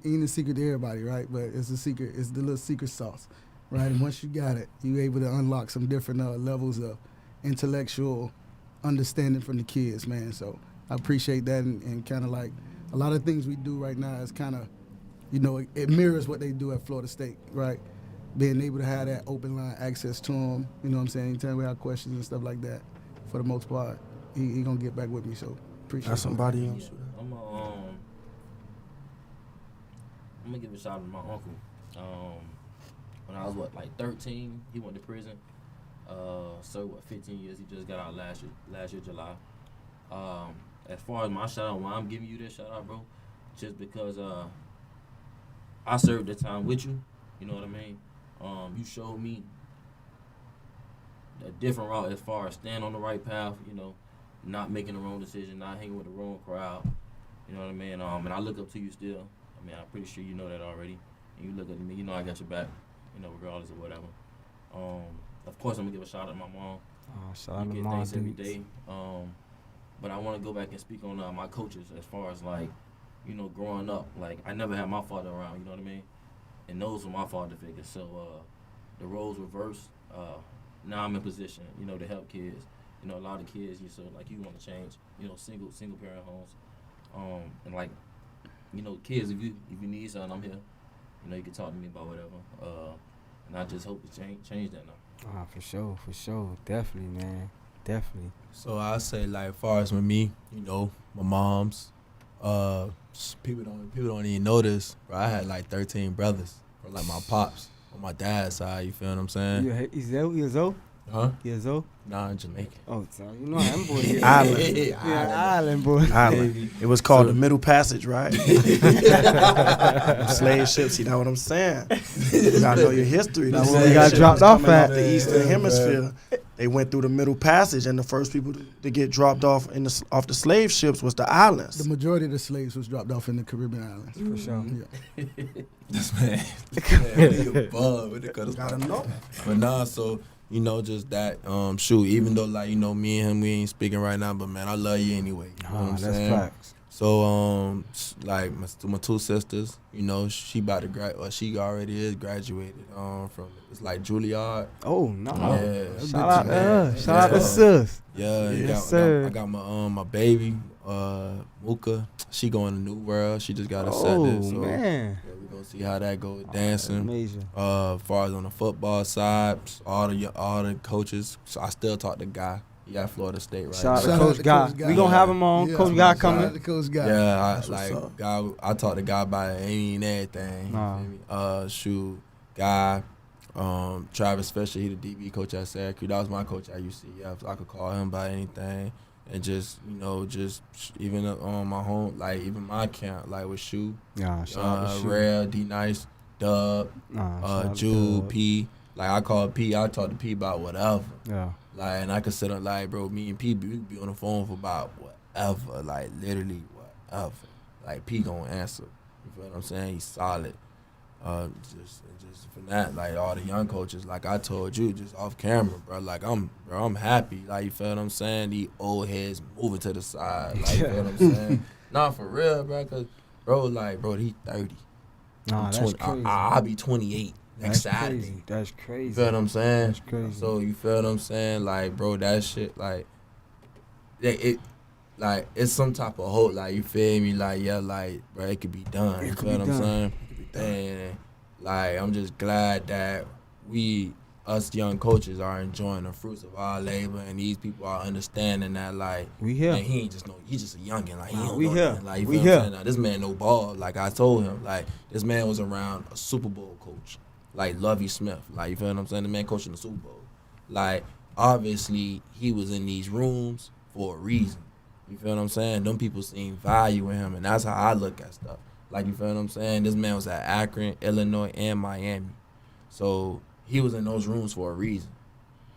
a secret to everybody, right? But it's a secret. It's the little secret sauce, right? And once you got it, you're able to unlock some different levels of intellectual understanding from the kids, man. So I appreciate that, and kind of like a lot of things we do right now is kind of, it mirrors what they do at Florida State, right? Being able to have that open line access to them, you know what I'm saying? Anytime we have questions and stuff like that, for the most part, he gonna get back with me. So appreciate That's somebody else. I'm gonna give a shout out to my uncle. When I was 13, he went to prison. Served 15 years. He just got out last year July. As far as my shout out, why I'm giving you this shout out, bro, just because I served the time with you. You know what I mean? You showed me a different route as far as staying on the right path. Not making the wrong decision, not hanging with the wrong crowd. You know what I mean? And I look up to you still. I mean, I'm pretty sure you know that already. And you look at me, I got your back. Regardless of whatever. Of course, I'm gonna give a shout out to my mom. Shout out to get mom things every day. But I want to go back and speak on my coaches as far as growing up. I never had my father around. You know what I mean? And those were my father figures. So the roles reversed. Now I'm in position, to help kids. A lot of kids, you want to change. Single parent homes. And kids, if you need something, I'm here. you know, you can talk to me about whatever. And I just hope to change that now. For sure. Definitely, man. Definitely. So I say, like, as far as with me, you know, my mom's, people don't even know this, but I had like 13 brothers from like my pops on my dad's side. You feel what I'm saying? He's old? Huh? Years old? Nah, I'm Jamaican. Oh, sorry. You know I'm boy. Island. Island boy. Island. It was called the Middle Passage, right? Slave ships. You know what I'm saying? You gotta know your history. That's where we got dropped off at. The Eastern Hemisphere. They went through the Middle Passage, and the first people to get dropped off off the slave ships was the islands. The majority of the slaves was dropped off in the Caribbean islands. For sure. Yeah. This man, he a bum with the cutters. Gotta know. But nah, so you know, just that. Shoot, even though like you know, me and him, we ain't speaking right now, but man, I love you anyway. You know what I'm saying? Facts. So like my two sisters, you know, she about to graduate. She already is graduated. From it's like Juilliard. Oh no! Yeah. Shout out to her. Shout out to sis. Yeah, Yes, sir. I got my baby, Mooka. She going to New World. She just got accepted. So Man. yeah, we gonna see how that goes. Dancing. Amazing. As far as on the football side, all the coaches. So I still talk to Guy. He at Florida State right Shout now. out to Coach Guy. We gonna have him on. Yeah. Coach Guy Shout coming. out to Coach Guy. Yeah, That's what's up. Guy. I talk to Guy about any and everything. Nah. You feel me? Shoot, Guy. Travis Fisher, he the DB coach at Syracuse. That was my coach at UCF. So I could call him about anything, and just you know, just even on my home, like even my camp, like with Shoe, Yeah, shout out to Shoe. Rare, D Nice, Dub, Shout out to Jude, Dub. P. Like I call P, I talk to P about whatever. Yeah. Like, and I could sit on like, bro, me and P, we could be on the phone for about whatever, like literally whatever. Like P gonna answer. You feel what I'm saying? He's solid. Just from that, like all the young coaches, like I told you, just off camera, bro. Like I'm happy. Like you feel what I'm saying? These old heads moving to the side. Like you feel what I'm saying? Nah, for real, bro. Cause bro, he 30. Nah, I'm that's 20, crazy. I'll be 28 next Saturday. Crazy. That's You crazy. feel what I'm saying? That's crazy. So you feel what I'm saying? Like, bro, that shit, like, it's some type of hope. Like, you feel me? Like, yeah, like, bro, it could be done. You feel what I'm saying? And like, I'm just glad that us young coaches are enjoying the fruits of our labor, and these people are understanding that, like, We here. man, he's just a youngin'. Like, he don't we know here. nothing. Like, you We feel what I'm here. saying? Now, this man no ball. Like I told him, like, this man was around a Super Bowl coach, like Lovie Smith. Like, you feel what I'm saying? The man coaching the Super Bowl. Like, obviously, he was in these rooms for a reason. You feel what I'm saying? Them people seen value in him, and that's how I look at stuff. Like, you feel what I'm saying? This man was at Akron, Illinois, and Miami. So he was in those rooms for a reason.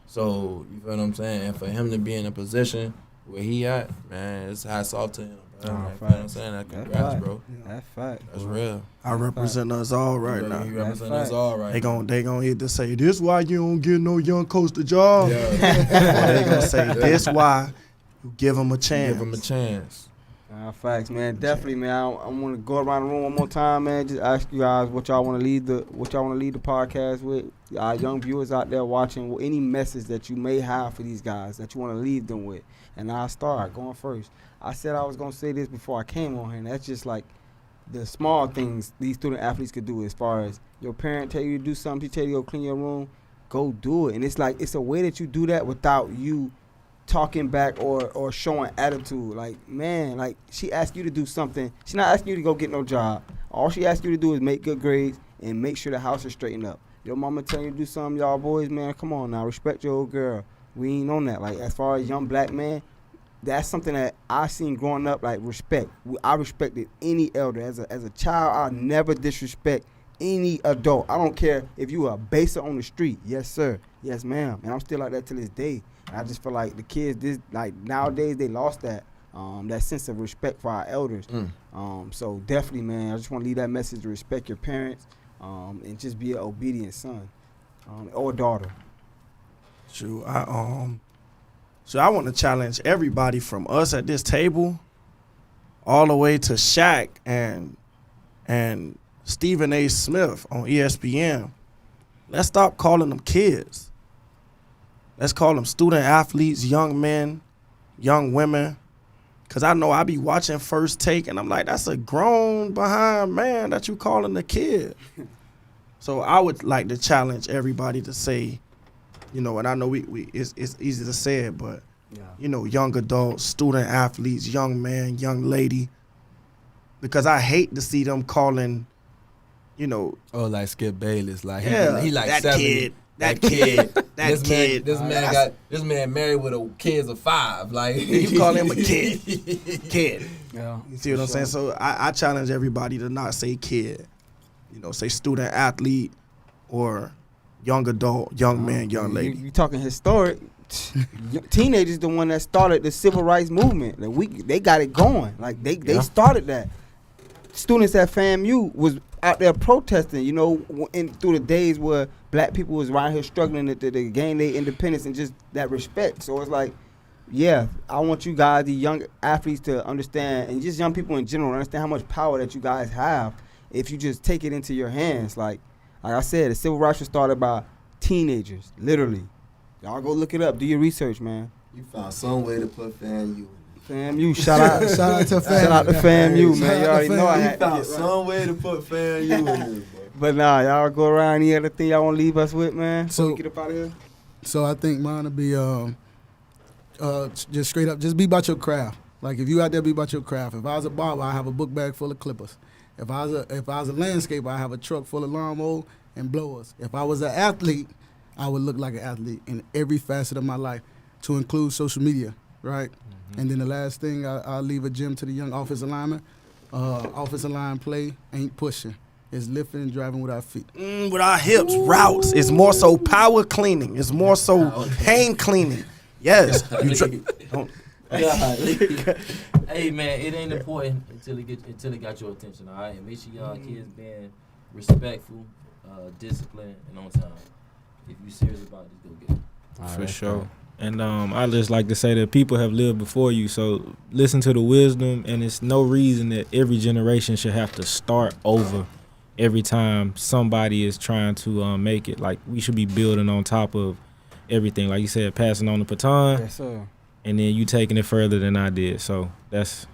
So, you feel what I'm saying? And for him to be in a position where he at, man, it's hats off to him, bro. Nah, Like, you know what I'm facts. saying? Like, That's congrats, fact. bro. That's fact. That's boy. real. I represent us all right now. He represent That's us all right They now. gonna either say this why you don't get no young coach the job, Yeah. or they gonna say this why you give him a chance. Give him a chance. Facts, man. Definitely, man. I want to go around the room one more time, man. Just ask you guys what y'all want to lead the podcast with. Our young viewers out there watching, any message that you may have for these guys that you want to leave them with. And I'll start going first. I said I was gonna say this before I came on here, and that's just like the small things these student athletes could do. As far as your parent tell you to do something, he tell you to go clean your room, go do it. And it's like it's a way that you do that without you talking back or showing attitude. Like, man, like she asked you to do something. She's not asking you to go get no job. All she asked you to do is make good grades and make sure the house is straightened up. Your mama telling you to do something, y'all boys, man, come on now, respect your old girl. We ain't on that. Like, as far as young black man, that's something that I seen growing up, like respect. I respected any elder. As a child, I never disrespect any adult. I don't care if you are a baser on the street. Yes, sir. Yes, ma'am. And I'm still like that to this day. And I just feel like the kids, nowadays, they lost that sense of respect for our elders. So definitely, man, I just want to leave that message to respect your parents and just be an obedient son or daughter. True. So I want to challenge everybody from us at this table all the way to Shaq and Stephen A. Smith on ESPN. Let's stop calling them kids. Let's call them student athletes, young men, young women. Because I know I be watching First Take, and I'm like, that's a grown behind man that you calling a kid. So I would like to challenge everybody to say, you know, and I know it's easy to say it, but you know, young adults, student athletes, young man, young lady, because I hate to see them calling, you know, like Skip Bayless, like he like that 70. kid, that kid, that kid. This man married with kids of 5. Like you call him a kid, kid. Yeah, you see what I'm saying? So I challenge everybody to not say kid, you know, say student athlete or young adult, young man, young lady. You talking historic? Teenagers the one that started the civil rights movement. Like they got it going. Like they started that. Students at FAMU was out there protesting, you know, through the days where black people was right here struggling to gain their independence and just that respect. So it's like, yeah, I want you guys, the young athletes, to understand, and just young people in general, understand how much power that you guys have if you just take it into your hands. Like I said, the civil rights was started by teenagers, literally. Y'all go look it up. Do your research, man. You found some way to put FAMU. FAMU, shout out to FAMU. Shout out to FAMU, man. You already know I You had to found get right. some way to put FAMU in this, bro. But nah, y'all go around. Any other thing y'all want to leave us with, man? Before So- we get up out of here. So I think mine will be just straight up, just be about your craft. Like if you out there, be about your craft. If I was a barber, I have a book bag full of clippers. If I was a landscaper, I have a truck full of lawnmowers and blowers. If I was an athlete, I would look like an athlete in every facet of my life, to include social media, right? And then the last thing, I'll leave a gem to the young offensive lineman. Offensive line play ain't pushing. It's lifting and driving with our feet. With our hips, routes. It's more so power cleaning. It's more so pain cleaning. Yes. Don't. Hey man, it ain't important until it got your attention. All right, and make sure y'all kids being respectful, disciplined, and on time. If you serious about it, just go get it. For sure. And I just like to say that people have lived before you, so listen to the wisdom, and it's no reason that every generation should have to start over every time somebody is trying to make it. Like, we should be building on top of everything. Like you said, passing on the baton, Yes, sir. and then you taking it further than I did. So that's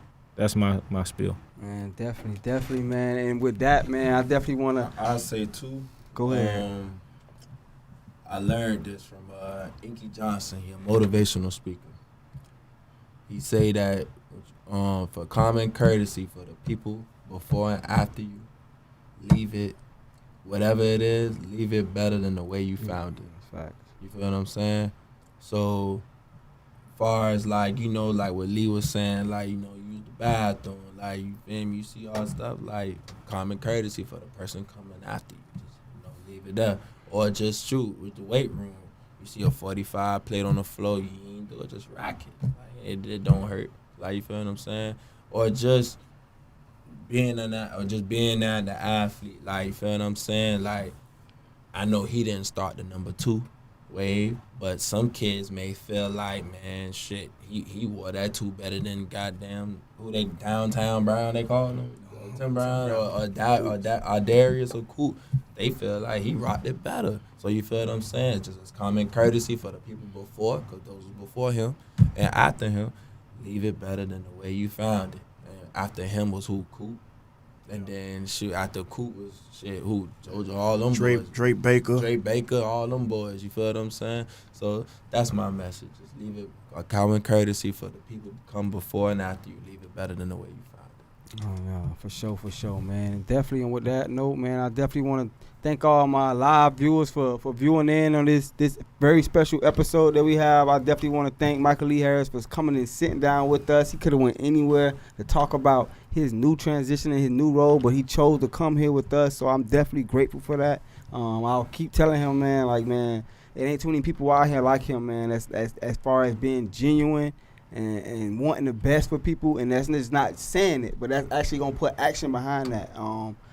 my spiel. Man, definitely, man. And with that, man, I definitely want to I say too. go ahead. I learned this from Inky Johnson, he a motivational speaker. He say that for common courtesy for the people before and after you, leave it, whatever it is, leave it better than the way you found it. Facts. You feel what I'm saying? So, far as like, you know, like what Lee was saying, like, you know, use the bathroom, like, you feel me, you see all stuff, like, common courtesy for the person coming after you. Just, you know, leave it there. Or just shoot with the weight room. You see a 45 plate on the floor, you ain't do it, just rack it. Like, it don't hurt. Like, you feel what I'm saying? Or just being the athlete. Like, you feel what I'm saying? Like, I know he didn't start the number 2 wave, but some kids may feel like, man, shit, he wore that 2 better than goddamn who they Downtown Brown they call him, Tim Brown or Darius or Coop. They feel like he rocked it better. So you feel what I'm saying? Just as common courtesy for the people before, because those was before him, and after him, leave it better than the way you found it. And after him was who? Coop. And then shoot, after Coop was shit, who? JoJo, all them boys. Drake Baker. All them boys. You feel what I'm saying? So that's my message. Just leave it a common courtesy for the people to come before and after you. Leave it better than the way you found it. Oh, yeah, for sure, man. Definitely, and with that note, man, I definitely want to thank all my live viewers for viewing in on this very special episode that we have. I definitely want to thank Michaelee Harris for coming and sitting down with us. He could have went anywhere to talk about his new transition and his new role, but he chose to come here with us, so I'm definitely grateful for that. I'll keep telling him, man, like, man, it ain't too many people out here like him, man, as far as being genuine and wanting the best for people, and that's just not saying it, but that's actually gonna put action behind that.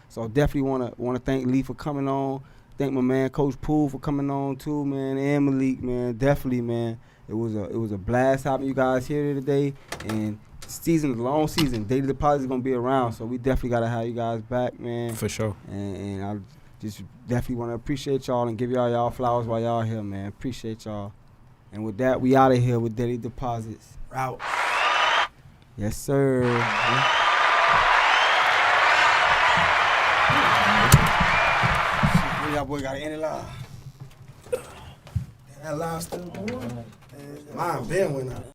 So definitely wanna thank Lee for coming on. Thank my man Coach Poole for coming on too, man, and Malik, man. Definitely, man. It was a blast having you guys here today, and long season. Daily Deposits is gonna be around, so we definitely gotta have you guys back, man. For sure. And I just definitely wanna appreciate y'all and give y'all flowers while y'all here, man. Appreciate y'all. And with that, we out of here with Daily Deposits. Route. Yes, sir. boy got any live. That live still going? Mine been went out.